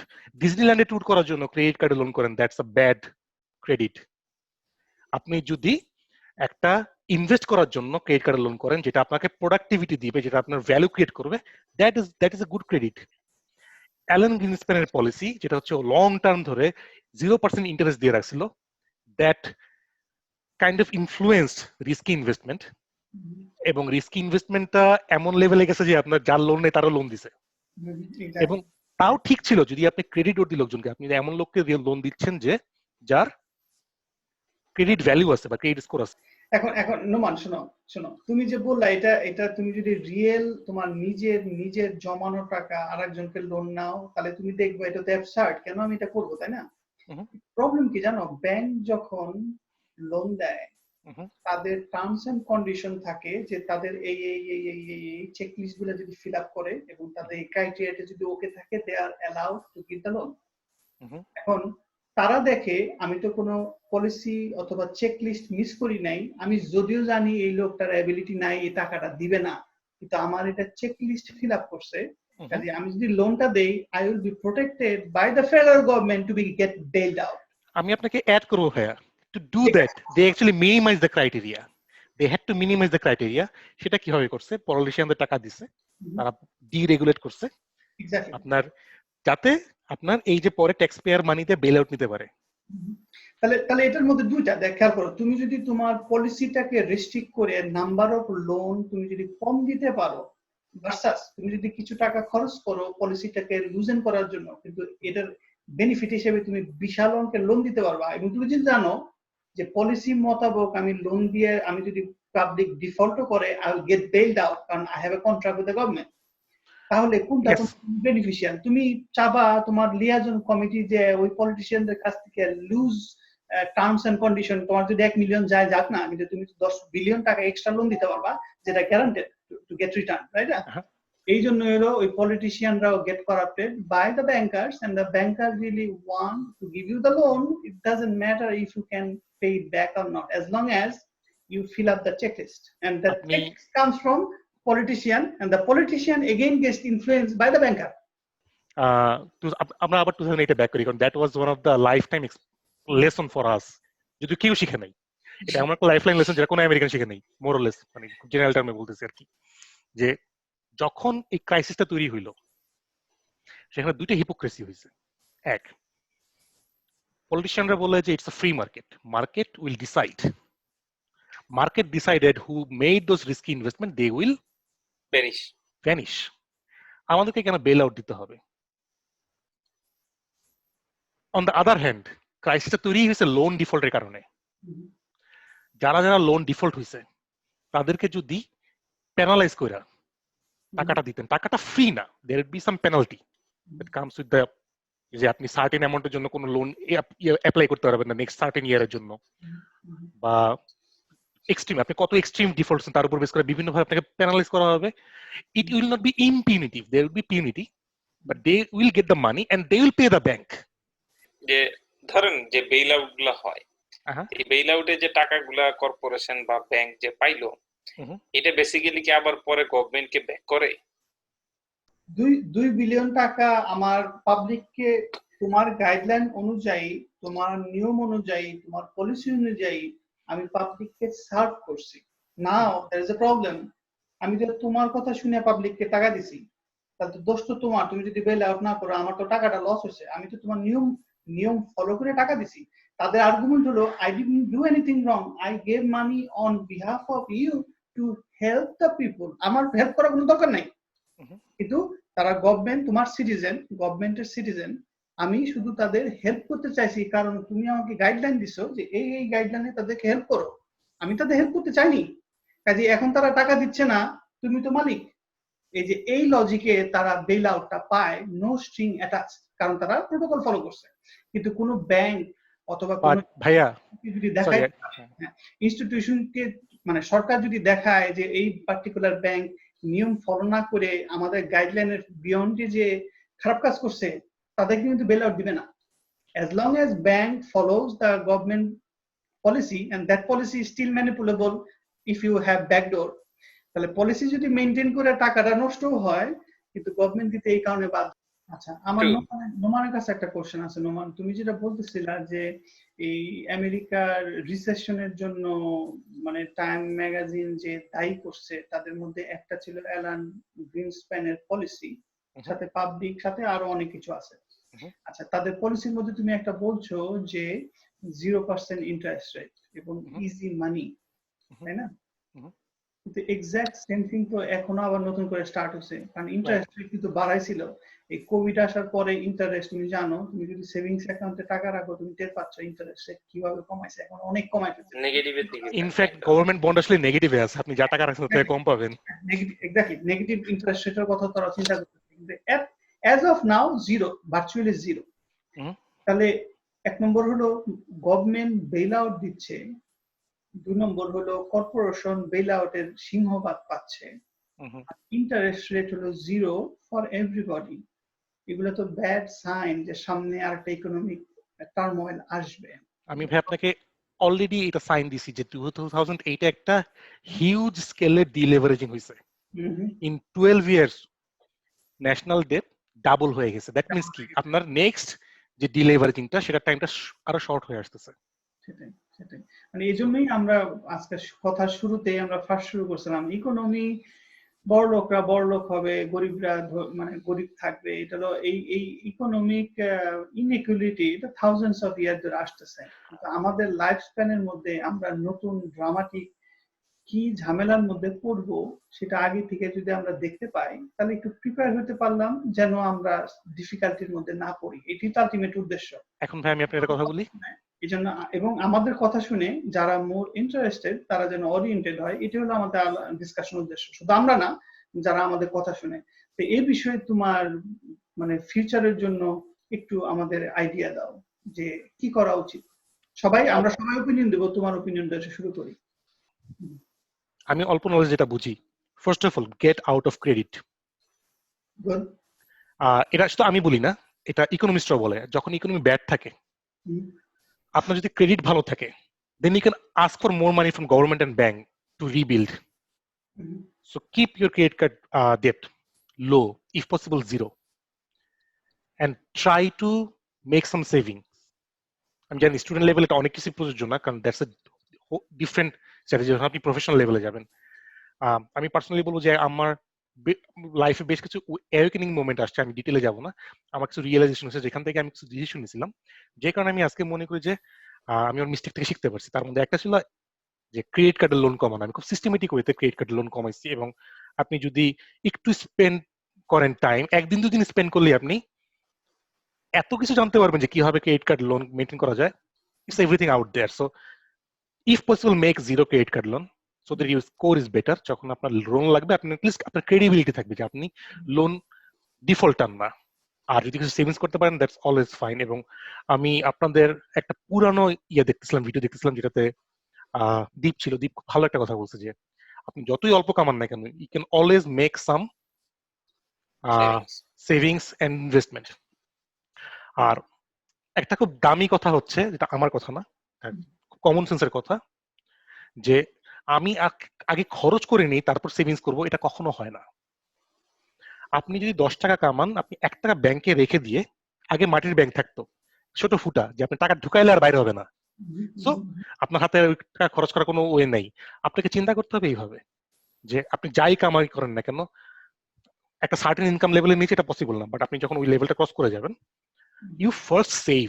ডিজনিল্যান্ডে ট্যুর করার জন্য ক্রেডিট কার্ডে লোন করেন, দ্যাটস আ ব্যাড ক্রেডিট। আপনি যদি একটা ইনভেস্ট করার জন্য ক্রেডিট কার্ডে লোন করেন যেটা আপনাকে প্রোডাক্টিভিটি দিবে, যেটা আপনার ভ্যালু ক্রিয়েট করবে, that is a good credit. Alan গ্রিনস্প্যানের পলিসি যেটা হচ্ছে লং টার্ম ধরে 0% ইন্টারেস্ট দিয়ে রাখছিল, that kind of influenced risky investment, এবং রিস্কি ইনভেস্টমেন্টটা এমন লেভেলে গেছে যে আপনার যার লোন নেই তারও লোন দিছে। এবং তাও ঠিক ছিল যদি আপনি ক্রেডিট ওর লোকজনকে, আপনি এমন লোককে লোন দিচ্ছেন যে যার ক্রেডিট ভ্যালু আছে বা ক্রেডিট স্কোর আছে। এখন নোমান শোনো, তুমি যে বললা এটা তুমি যদি রিয়েল তোমার নিজের জমানো টাকা আরেকজনকে লোন নাও, তাহলে তুমি দেখবে এটা তো অ্যাবসার্ড, কেন আমি এটা করবো, তাই না? প্রবলেম কি জানো, ব্যাংক যখন লোন দেয় তাদের টার্মস এন্ড কন্ডিশন থাকে যে তাদের এই চেক লিস্ট গুলো যদি ফিল আপ করে এবং তাদের এই ক্রাইটেরিয়াটা যদি ওকে থাকে, they are allowed to give the loan. এখন তারা দেখে আমি তো কোনো পলিসি অথবা চেক লিস্ট মিস করি নাই, আমি যদিও জানি এই লোকটার অ্যাবিলিটি নাই এই টাকাটা দিবে না, কিন্তু আমার এটা চেক লিস্ট ফিল আপ করছে, কাজে আমি যদি লোনটা দেই, I will be protected by the federal government to be get bailed out. আমি আপনাকে অ্যাড করবো ভাইয়া, to do that they actually minimize the criteria, they had to minimize the criteria. সেটা কিভাবে করছে, পলিটিশিয়ানদের টাকা দিছে, তারা ডিরেগুলেট করছে Exactly. আপনার, যাতে আপনার এই যে পরে ট্যাক্স পেয়ার মানিতে বেল আউট নিতে পারে। তাহলে এটার মধ্যে দুইটা দেখ, খেয়াল করো, তুমি যদি তোমার পলিসিটাকে রেস্ট্রিক্ট করে নাম্বার অফ লোন তুমি যদি কম দিতে পারো, ভার্সাস তুমি যদি কিছু টাকা খরচ করো পলিসিটাকে লুজেন করার জন্য, কিন্তু এটার বেনিফিট হিসেবে তুমি বিশাল অঙ্কের লোন দিতে পারবা। এবং তুমি যদি জানো যে পলিসি মোতাবেক আমি লোন দিয়ে আমি যদি পাবলিক ডিফল্টও করে আই উইল গেট বেইলড আউট, কারণ I have a contract with the government, তাহলে কোনটা বেনিফিশিয়াল? তুমি চাবা তোমার লিয়াজন কমিটি যে ওই পলিটিশিয়ানদের কাছ থেকে লুজ টার্মস এন্ড কন্ডিশন, তোমার যদি 1 মিলিয়ন যায় যাক না, কিন্তু তুমি 10 বিলিয়ন টাকা এক্সট্রা লোন দিতে পারবা, যেটা guaranteed to get return, right? এই জন্য হলো ওই পলিটিশিয়ানরাও get corrupted by the bankers, and the banker really want to give you the loan. It doesn't matter if you can pay it back or not, as long as you fill up the checklist, and that checklist comes from politician, and the politician again gets influenced by the banker. আমরা আবার 2008 এ back করি, কারণ that was one of the life time lesson for us, যদি কেউ শিখে নাই। এটা আমার একটা লাইফ লাইন লেসন, যেটা কোনো আমেরিকান শিখে নাই, মোরলেস, মানে জেনারেল টার্মে বলতেছি আর কি, যে যখন এই ক্রাইসিসটা তৈরি হইলো সেখানে দুইটা হিপোক্রেসি হয়েছে। এক, পলিটিশিয়ানরা বলে যে it's a free market, market will decide, market decided who made those risky investment, they will vanish. আমাদেরকে কেন বেল আউট দিতে হবে? অন দ্য আদার হ্যান্ড, ক্রাইসিসটা তৈরি হয়েছে লোন ডিফল্টের কারণে। যারা যারা লোন ডিফল্ট হয়েছে তাদেরকে যদি পেনালাইজ করে টাকাটা দিতেন, টাকাটা ফ্রি না, there would be some penalty that comes with the, যে আপনি সার্টেন অ্যামাউন্টের জন্য কোনো লোন অ্যাপ্লাই করতে পারবেন না নেক্সট সার্টেন ইয়ারের জন্য, বা এক্সট্রিম আপনি কত এক্সট্রিম ডিফল্ট তার উপর বেস করে বিভিন্ন ভাবে আপনাকে পেনালাইজ করা হবে। It will not be impunitive, there will be punity, but they will get the money and they will pay the bank. যে ধরেন যে বেইল আউট গুলো হয়, এই বেইল আউটে যে টাকাগুলা কর্পোরেশন বা ব্যাংক যে পাইলো, এটা বেসিক্যালি কি আবার পরে গভর্নমেন্টকে ব্যাক করে? 2 বিলিয়ন টাকা আমার পাবলিককে তোমার গাইডলাইন অনুযায়ী, তোমার নিয়ম অনুযায়ী, তোমার পলিসি অনুযায়ী আমি পাবলিককে সার্ভ করছি। নাও দেয়ার ইজ এ প্রবলেম, আমি যদি তোমার কথা শুনে পাবলিককে টাকা দিছি, তাহলে তো দোষ তো তোমার। তুমি যদি বেল আউট না করো, আমার তো টাকাটা লস হয়েছে। আমি তো তোমার নিয়ম ফলো করে টাকা দিছি। তাদের আর্গুমেন্ট হলো I didn't do anything wrong, I gave money on behalf of you to help the people. আমার হেল্প করার কোনো দরকার নাই, কিন্তু তারা গভর্নমেন্ট, তোমার সিটিজেন, গভর্নমেন্টের সিটিজেন, আমি শুধু তাদের হেল্প করতে চাইছি, কারণ তুমি আমাকে গাইডলাইন দিছো যে এই গাইডলাইনে তাদেরকে হেল্প করো। আমি তাদের হেল্প করতে চাইনি, কাজে এখন তারা টাকা দিচ্ছে না, তুমি তো মালিক। এই যে এই লজিকে তারা বেল আউটটা পায়, নো স্ট্রিং অ্যাটাচ, কারণ তারা প্রোটোকল ফলো করছে। কিন্তু কোনো ব্যাংক অথবা কোনো ভাইয়া যদি দেখায় ইনস্টিটিউশনকে, মানে সরকার যদি দেখায় যে এই পার্টিকুলার ব্যাংক নিয়ম ফলো না করে আমাদের গাইডলাইনের বিয়ন্ডে যে খারাপ কাজ করছে, তাদেরকে কিন্তু বেল আউট দিবে না। as long as bank follows the government policy and that policy is still manipulable if you have backdoor, তাহলে পলিসি যদি মেইনটেইন করে টাকাটা নষ্ট হয়, কিন্তু গভর্নমেন্ট দিতে এই কারণে বাধ্য। আচ্ছা, আমার নোমানের কাছে একটা কোশ্চেন আছে। নোমান, তুমি যেটা বলতেছিলা যে এই আমেরিকার রিসেশনের জন্য মানে টাইম ম্যাগাজিন যে দায়ী করছে, তাদের মধ্যে একটা ছিল অ্যালান গ্রিনস্প্যানের পলিসি, সাথে পাবলিক, সাথে আরো অনেক কিছু আছে। আচ্ছা, তাদের পলিসির মধ্যে তুমি একটা বলছো যে 0% ইন্টারেস্ট রেট এবং ইজি মানি, তাই না? কিন্তু এক্সাক্ট সেম থিং তো এখনো আবার নতুন করে স্টার্ট হচ্ছে, কারণ ইন্টারেস্ট রেট কিন্তু বাড়াইছিল এই কোভিড আসার পরে। ইন্টারেস্ট তুমি জানো, তুমি যদি সেভিংস অ্যাকাউন্টে টাকা রাখো, তুমি টের পাচ্ছ ইন্টারেস্ট রেট কিভাবে কমাইছে, এখন অনেক কমাই ফেলছে, নেগেটিভের দিকে। ইনফ্যাক্ট গভর্নমেন্ট বন্ড আসলে নেগেটিভে আছে, আপনি যা টাকা রাখছেন তাতে কম পাবেন। এক্স্যাক্টলি, নেগেটিভ ইন্টারেস্ট রেটের কথা তারা চিন্তা করতেছে, কিন্তু as of now zero, virtually zero. তাহলে এক নম্বর হলো গভর্নমেন্ট বেল আউট দিচ্ছে, 2 নম্বর হলো কর্পোরেশন বেল আউটের সিংহভাগ পাচ্ছে, ইন্টারেস্ট রেট হলো জিরো ফর এভরিবডি। এগুলো তো ব্যাড সাইন যে সামনে আরেকটা ইকোনমিক টার্মোয়েল আসবে। আমি ভাই আপনাকে অলরেডি এটা সাইন দিছি যে 2008 এ একটা হিউজ স্কেলে ডিলেভারেজিং হইছে। In 12 years national debt double হয়ে গেছে। দ্যাট মিন্স কি আপনার নেক্সট যে ডিলেভারিংটা সেটা টাইমটা আরো শর্ট হয়ে আসতেছে। সেটাই সেটাই মানে এই জন্যই আমরা আজকে কথার শুরুতেই আমরা ফার্স্ট শুরু করছিলাম ইকোনমি, বড় লোকরা বড় লোক হবে, গরিবরা মানে গরিব থাকবে। এটা হলো এই ইকোনমিক ইনইকুয়ালিটি, এটা থাউজেন্ডস অফ ইয়ার ধরে আসতেছে। কিন্তু আমাদের লাইফ স্প্যানের মধ্যে আমরা নতুন ড্রামাটিক কি ঝামেলার মধ্যে পড়বো সেটা আগে থেকে যদি আমরা দেখতে পাই, তাহলে একটু প্রিপেয়ার হতে পারলাম যেন আমরা ডিফিকাল্টির মধ্যে না পড়ি। এটি তো আলটিমেট উদ্দেশ্য। এখন ভাই আমি আপনার একটা কথা বলি, এই জন্য এবং আমাদের কথা শুনে যারা মোর ইন্টারেস্টেড তারা যেন ওরিয়েন্টেড হয়, এটি হলো আমাদের ডিসকাশন উদ্দেশ্য। শুধু আমরা না, যারা আমাদের কথা শুনে। তো এই বিষয়ে তোমার মানে ফিউচারের জন্য একটু আমাদের আইডিয়া দাও যে কি করা উচিত। আমরা সবাই ওপিনিয়ন দেবো, তোমার ওপিনিয়ন দিয়ে শুরু করি। আমি অল্প নলেজ যেটা বুঝি, first of all get out of credit. Good. এটা শুধু আমি বলি না, এটা ইকোনমিস্টরা বলে, যখন ইকোনমি ব্যাড থাকে, আপনার যদি ক্রেডিট ভালো থাকে, then you can ask for more money from government and bank to rebuild. So keep your credit card debt low, if possible zero, and try to make some saving. আমি জানি student লেভেলে এটা অনেক কিছু প্রযোজ্য না, কারণ দ্যাটস এ ডিফারেন্ট স্ট্র্যাটেজি। যখন আপনি প্রফেশনাল লেভেলে যাবেন, আমি পার্সোনালি বলবো যে আমার লাইফে বেশ কিছু অ্যাওয়েকেনিং মোমেন্ট আসছে, আমি ডিটেলে যাব না। আমার কিছু রিয়েলাইজেশন হচ্ছে যেখান থেকে আমি কিছু ডিসিশন নিয়েছিলাম, যে কারণে আমি আজকে মনে করি যে আমি আমার মিস্টেক থেকে শিখতে পারছি। তার মধ্যে একটা ছিল যে ক্রেডিট কার্ডের লোন কমানো। আমি খুব সিস্টেমেটিক ওয়েতে ক্রেডিট কার্ডের লোন কমাইছি, এবং আপনি যদি একটু স্পেন্ড করেন টাইম, একদিন দুদিন স্পেন্ড করলে আপনি এত কিছু জানতে পারবেন যে কিভাবে ক্রেডিট কার্ড লোন মেনটেন করা যায়। It's everything out there. So if possible make zero credit card loan, so that your score is better. যখন আপনার লোন লাগবে, আপনি অ্যাটলিস্ট আপনার ক্রেডিবিলিটি থাকবে যে আপনি লোন ডিফল্টার না। আর যদি কিছু সেভিংস করতে পারেন, দ্যাটস অলওয়েজ ফাইন। এবং আমি আপনাদের একটা পুরানো দেখতেছিলাম, ভিডিও দেখতেছিলাম, যেটাতে দীপ ছিল। দীপ খুব ভালো একটা কথা বলছে যে আপনি যতই অল্প কামান না কেন, you can always make some savings and investment. আর একটা খুব দামি কথা হচ্ছে, যেটা আমার কথা না, কমন সেন্সের কথা, যে আমি আগে খরচ করে নিই তারপর সেভিংস করব, এটা কখনো হয় না। আপনি যদি 10 টাকা কামান, আপনি 1 টাকা ব্যাংকে রেখে দিয়ে, আগে মাটির ব্যাংক থাকতো ছোট ফুটা, যে আপনি টাকা ঢুকাইলে আর বাইরে হবে না, সো আপনার হাতে ওই টাকা খরচ করার কোনো ওয়ে নেই। আপনাকে চিন্তা করতে হবে এইভাবে যে আপনি যাই কামাই করেন না কেন, একটা সার্টেন ইনকাম লেভেলের নিচে এটা পসিবল না, বাট আপনি যখন ওই লেভেলটা ক্রস করে যাবেন, you first save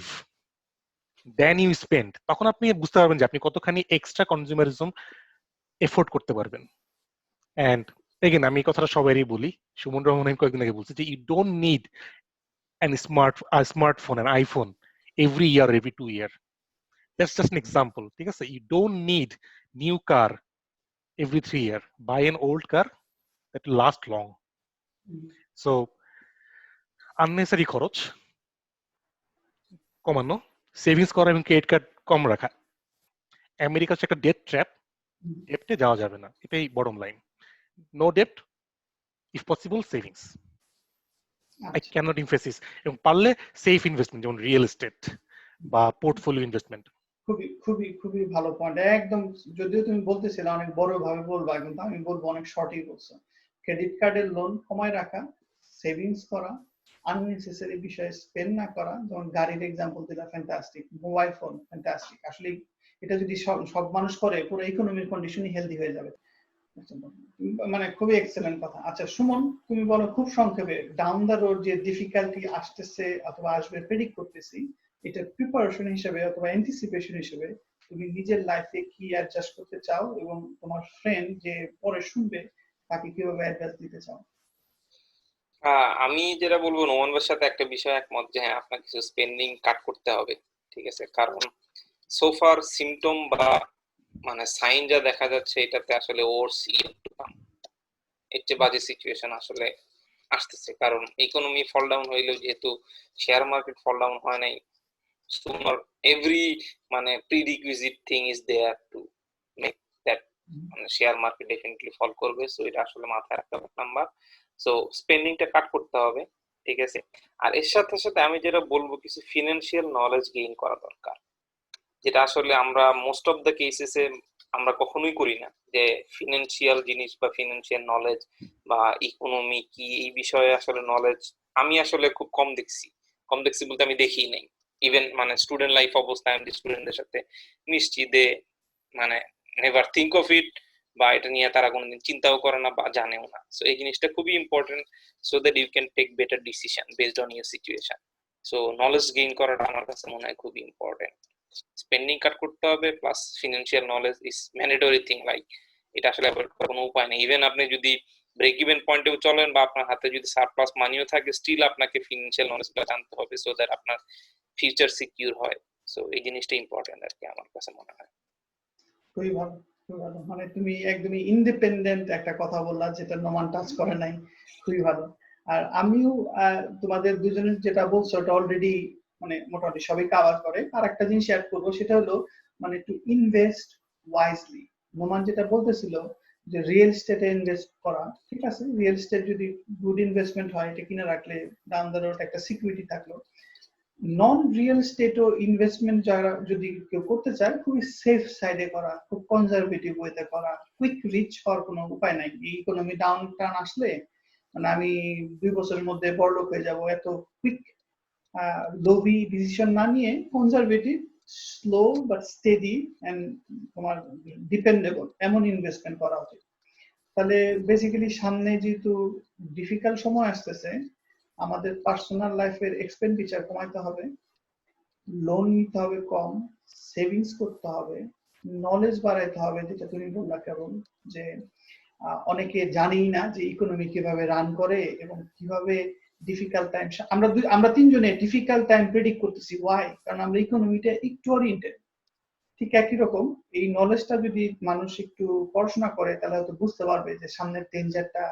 then you spend. তখন আপনি বুঝতে পারবেন যে আপনি কতখানি এক্সট্রা কনজিউমারিজম এফোর্ড করতে পারবেন। এন্ড এগেন আমি এই কথাটা সবারই বলি, সুমন রহমান কয়েকদিন আগে বলছি যে you don't need an smartphone, an iPhone every year, every 2 years. That's just an example. ঠিক আছে? You don't need new car every 3 years. Buy an old car that will last long. So unnecessary খরচ কমানো, savings করা এবং credit card কম রাখা। America হচ্ছে একটা date trap, ডেপ্টে যাওয়া যাবে না, এটাই বটম লাইন। নো ডেপ্ট, if possible savings. I cannot emphasize. এবং পারলে সেফ ইনভেস্টমেন্ট, যেমন রিয়েল এস্টেট বা পোর্টফোলিও ইনভেস্টমেন্ট। খুবই খুবই খুবই ভালো পয়েন্ট। একদম, যদিও তুমি বলতেছিলে অনেক বড় ভাবে বলবা, কিন্তু আমি বলবো অনেক শর্টই বলছো। ক্রেডিট কার্ডের লোন কমায় রাখা, সেভিংস করা, আননেসেসারি বিষয়ে স্পেন্ড না করা, যেমন গাড়ির এক্সাম্পল দিলা, ফ্যান্টাস্টিক। Mobile phone fantastic. আসলে এটা যদি সব মানুষ করে, পুরো ইকোনমির কন্ডিশনই হেলদি হয়ে যাবে। মানে খুবই এক্সেলেন্ট কথা। আচ্ছা সুমন, তুমি বলো খুব সংক্ষেপে, ডাউন দা রোড যে ডিফিকাল্টি আসতেছে অথবা আসবে প্রেডিক্ট করতেছি, এটা প্রিপারেশন হিসেবে অথবা অ্যান্টিসিপেশন হিসেবে তুমি নিজের লাইফে কি অ্যাডজাস্ট করতে চাও, এবং তোমার ফ্রেন্ড যে পরে শুনবে তাকে কিভাবে অ্যাডভাইস দিতে চাও? আমি যেটা বলবো, নোমান ভাইয়ের সাথে একটা বিষয় একমত যে হ্যাঁ, আপনার কিছু স্পেন্ডিং কাট করতে হবে। ঠিক আছে, কারণ সোফার সিমটম বা মানে সাইন যা দেখা যাচ্ছে, এটাতে আসলে ওর এর চেয়ে বাজে সিচুয়েশন আসলে আসতেছে। কারণ ইকোনমি ফল ডাউন হইলেও যেহেতু শেয়ার মার্কেট ফল ডাউন হয় নাই, sooner every মানে prerequisite thing is there to make that মানে শেয়ার মার্কেট ডেফিনেটলি ফল করবে। সো এটা আসলে মাথায় রাখতে হবে নাম্বার। সো স্পেন্ডিংটা কাট করতে হবে, ঠিক আছে। আর এর সাথে সাথে আমি যেটা বলবো, কিছু ফিনান্সিয়াল নলেজ গেইন করা দরকার, যেটা আসলে আমরা মোস্ট অফ দ্য কেসেসে আমরা কখনোই করি না। যে ফিনান্সিয়াল জিনিস বা ফিনান্সিয়াল নলেজ বা ইকোনমি কি এই বিষয়ে আসলে নলেজ আমি আসলে খুব কম দেখছি বলতে আমি দেখি নাই। ইভেন মানে স্টুডেন্ট লাইফ অবস্থায় আমি স্টুডেন্টদের সাথে মিশছি, দে মানে নেভার থিঙ্ক অফ ইট, বা এটা নিয়ে তারা কোনোদিন চিন্তাও করে না বা জানেও না। সো এই জিনিসটা খুবই important, so that you can take better decision based on your situation. So knowledge gain করাটা আমার কাছে মনে হয় খুবই ইম্পর্টেন্ট। স্পেন্ডিং কাট করতে হবে, plus financial knowledge is mandatory thing. Like এটা আসলে অ্যাভয়েড করার কোনো উপায় নেই। ইভেন আপনি যদি ব্রেক ইভেন পয়েন্টেও চলেন বা আপনার হাতে যদি সারপ্লাস মানিও থাকে, স্টিল আপনাকে ফিনান্সিয়াল নলেজটা জানতে হবে, সো দ্যাট আপনার ফিউচার সিকিউর হয়। সো এই জিনিসটা ইম্পর্টেন্ট আর কি আমার কাছে মনে হয়। খুবই ভালো, খুবই ভালো। মানে তুমি একদমই ইন্ডিপেন্ডেন্ট একটা কথা বললা, যেটা নোমান টাচ করে নাই। খুবই ভালো। আর আমিও তোমাদের দুজনের যেটা বলছো ওটা অলরেডি মানে মোটামুটি সবই কভার করে। আর একটা জিনিস অ্যাড করবো, সেটা হলো মানে টু ইনভেস্ট ওয়াইজলি। নোমান যেটা বলতেছিল যে রিয়েল এস্টেটে ইনভেস্ট করা, ঠিক আছে, রিয়েল এস্টেট যদি গুড ইনভেস্টমেন্ট হয়, এটা কিনে রাখলে ডাউন দ্য রোড একটা সিকিউরিটি থাকলো। নন রিয়েল স্টেটও ইনভেস্টমেন্ট যারা যদি কেউ করতে চায়, খুবই সেফ সাইডে করা, খুব কনজারভেটিভ ওয়েতে করা। কুইক রিচ হওয়ার কোনো উপায় নাই। এই ইকোনমি ডাউন টার্ন আসলে মানে আমি 2 বছরের মধ্যে বড়লোক হয়ে যাব, এত কুইক লোভি ডিসিশন না নিয়ে conservative, slow but steady and তোমার ডিপেন্ডেবল এমন ইনভেস্টমেন্ট করা উচিত। তাহলে বেসিক্যালি সামনে যেহেতু ডিফিকাল্ট সময় আসতেছে, আমাদের পার্সোনাল লাইফের এক্সপেন্ডিচার কমাইতে হবে, লোন নিতে হবে কম, সেভিংস করতে হবে, নলেজ বাড়াইতে হবে, যেটা তুমি বললা কেবল যে অনেকে জানেই না যে ইকোনমি কিভাবে রান করে এবং কিভাবে ডিফিকাল্ট টাইম, আমরা তিনজনে ডিফিকাল্ট টাইম প্রেডিক্ট করতেছি। ওয়াই? কারণ আমরা ইকোনমিটা একটু ওরিয়েন্টেড। ঠিক একই রকম এই নলেজটা যদি মানুষ একটু পড়াশোনা করে, তাহলে হয়তো বুঝতে পারবে যে সামনের ডেঞ্জারটা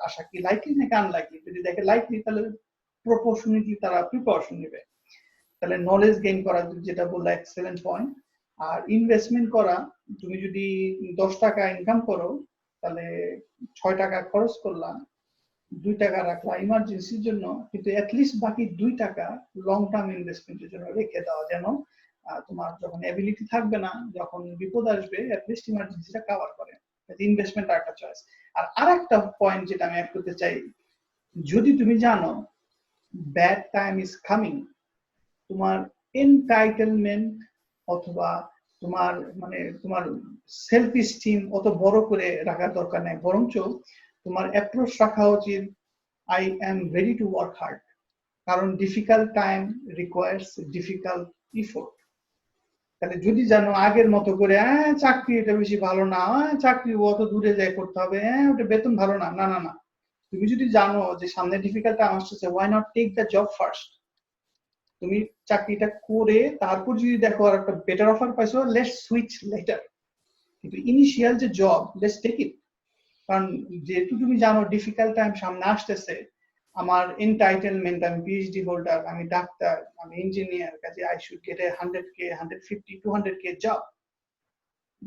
আসা কি লাইকলি নাকি আনলাইকলি। যদি দেখে লাইকলি, তাহলে প্রপোর্শনেটলি তারা প্রিপারেশন নেবে। তাহলে নলেজ গেইন করা, যেটা বললা, এক্সেলেন্ট পয়েন্ট। আর ইনভেস্টমেন্ট করা, তুমি যদি 10 টাকা ইনকাম করো, তাহলে 6 টাকা খরচ করলা, 2 টাকা রাখলা ইমার্জেন্সির জন্য, কিন্তু অ্যাটলিস্ট বাকি 2 টাকা লং টার্ম ইনভেস্টমেন্টের জন্য রেখে দেওয়া, যেন তোমার যখন এবিলিটি থাকবে না, যখন বিপদ আসবে, অ্যাটলিস্ট ইমার্জেন্সিটা কভার করে। ইনভেস্টমেন্ট আর একটা চয়েস। আর আরেকটা পয়েন্ট যেটা আমি অ্যাড করতে চাই, যদি তুমি জানো ব্যাড টাইম ইজ কামিং, তোমার এনটাইটেলমেন্ট অথবা তোমার মানে তোমার সেলফ স্টিম অত বড় করে রাখার দরকার নাই, বরঞ্চ তোমার অ্যাপ্রোচ রাখা উচিত I am ready to work hard. কারণ difficult time requires difficult effort. তাহলে যদি জানো আগের মতো করে চাকরি এটা বেশি ভালো না, চাকরি অত দূরে যায় করতে হবে, ওটা বেতন ভালো না, না না না, তুমি যদি জানো যে সামনে ডিফিকাল্ট টাইম আসছে, why not take the job first. তুমি চাকরিটা করে তারপর যদি দেখো আর একটা বেটার অফার পাইছো, লেটস সুইচ লেটার। কিন্তু ইনিশিয়াল যে জব, লেটস টেক ইট। কারণ যেহেতু তুমি জানো ডিফিকাল্ট টাইম সামনে আসতেছে, আমার এনটাইটেলমেন্ট, আমি পিএইচডি হোল্ডার, আমি ডাক্তার, আমি ইঞ্জিনিয়ার, কাজে I should get A 100K 150 200K job.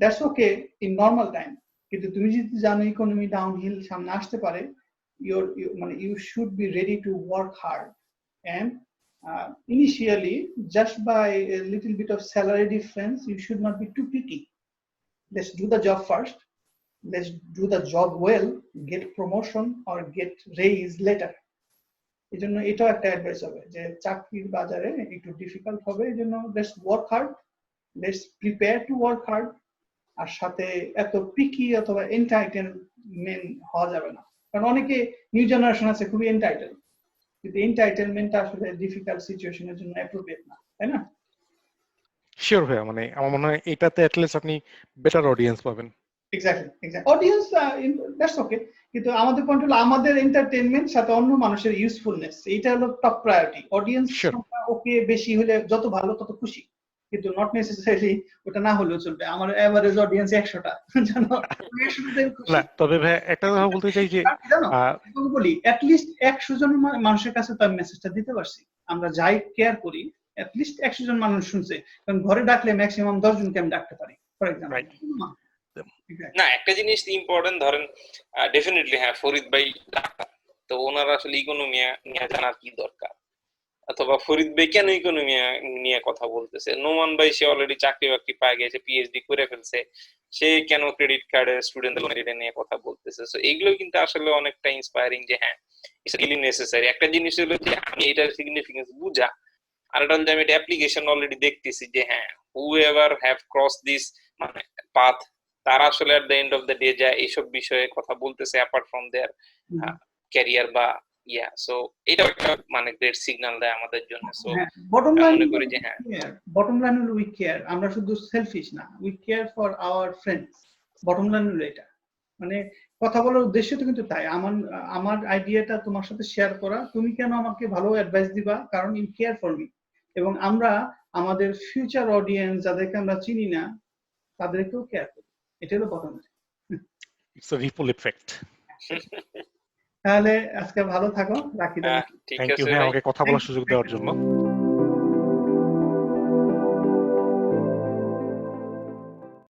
That's okay in normal time. কিন্তু তুমি যদি জানো ইকোনমি ডাউনহিল সামনে আসতে পারে, মানে you should be ready to work hard. And initially, just by a little bit of salary difference, you should not be too picky. Let's do the job first. Let's do the job well, get promotion or get raise later. এই জন্য এটাও একটা advice হবে যে চাকরির বাজারে একটু difficult হবে, এই জন্য let's work hard, let's prepare to work hard. আর সাথে এত পিকি অথবা এনটাইটেলমেন্ট হওয়া যাবে না। কারণ অনেকে নিউ জেনারেশন আছে খুবই এনটাইটেল, কিন্তু এনটাইটেলমেন্টটা আসলে ডিফিকাল্ট সিচুয়েশনের জন্য অ্যাপ্রোপ্রিয়েট না, তাই না? শিওর ভাইয়া, মানে আমার মনে হয় এটাতে অ্যাটলিস্ট আপনি বেটার অডিয়েন্স পাবেন। Exactly audience, that's okay. কিন্তু আমাদের পয়েন্ট হলো আমাদের এন্টারটেইনমেন্ট সাথে অন্য মানুষের ইউজফুলনেস, এইটা হলো টপ প্রায়োরিটি। অডিয়েন্স ওকে বেশি হলে যত ভালো তত খুশি, কিন্তু নট নেসেসারিলি ওটা না হলেও চলবে। আমার এভারেজ অডিয়েন্স 100টা, জানো, না তবে ভাই একটা কথা বলতে চাই যে জানো বলি, অ্যাটলিস্ট 100 জন মানুষের কাছে তো আমি মেসেজটা দিতে পারছি। আমরা যাই কেয়ার করি, অ্যাটলিস্ট 100 জন মানুষ শুনছে। কারণ ঘরে ডাকলে ম্যাক্সিমাম 10 জনকে আমি ডাকতে পারি, ফর এক্সাম্পল। না একটা জিনিস ইম্পর্টেন্ট, ধরেন ডেফিনেটলি হ্যাঁ ফরিদ ভাই ডাক্তার, তো ওনার আসলে ইকোনমি নিয়ে জানার কি দরকার? অথবা ফরিদ ভাই কেন ইকোনমি নিয়ে কথা বলতেছে, নোমান ভাই সে অলরেডি চাকরি বাকরি পায় গেছে, পিএইচডি করে ফেলছে, সে কেন ক্রেডিট কার্ডের স্টুডেন্ট লোন এটা নিয়ে কথা বলতেছে। সো এগুলো কিন্তু আসলে অনেকটা ইন্সপায়ারিং যে হ্যাঁ ইটস রিয়েলি নেসেসারি। একটা জিনিস হলো যে আমি এটার সিগনিফিকেন্স বুঝা, আর এটা হলো যে আমি এটা অ্যাপ্লিকেশন অলরেডি দেখতেছি যে হ্যাঁ হু এভার হ্যাভ ক্রস দিস মানে পাথ, তারা আসলে at the end of the day যা এইসব বিষয়ে কথা বলতেছে অ্যাপার্ট ফ্রম দেয়ার ক্যারিয়ার বা ইয়া। সো এটা একটা মানে গ্রেট সিগন্যাল দেয় আমাদের জন্য। সো বটম আমি লাইন মনে করি যে হ্যাঁ বটম লাইন হলো উই কেয়ার, আমরা শুধু সেলফিশ না, we care for our friends. Bottom line হলো এটা, মানে কথা বলার উদ্দেশ্য তো কিন্তু তাই, আমার আইডিয়াটা তোমার সাথে শেয়ার করা, তুমি কেন আমাকে ভালো অ্যাডভাইস দিবা, কারণ ইউ কেয়ার ফর মি। এবং আমরা আমাদের ফিউচার অডিয়েন্স যাদেরকে আমরা চিনি না তাদেরকেও কেয়ার করি, এটা হলো bottom line. It's a ripple effect. তাহলে আজকে ভালো থাকো, রাখি। ঠিক থ্যাংক ইউ আছে ভাই ভাই। আমাকে কথা বলার সুযোগ দেওয়ার জন্য।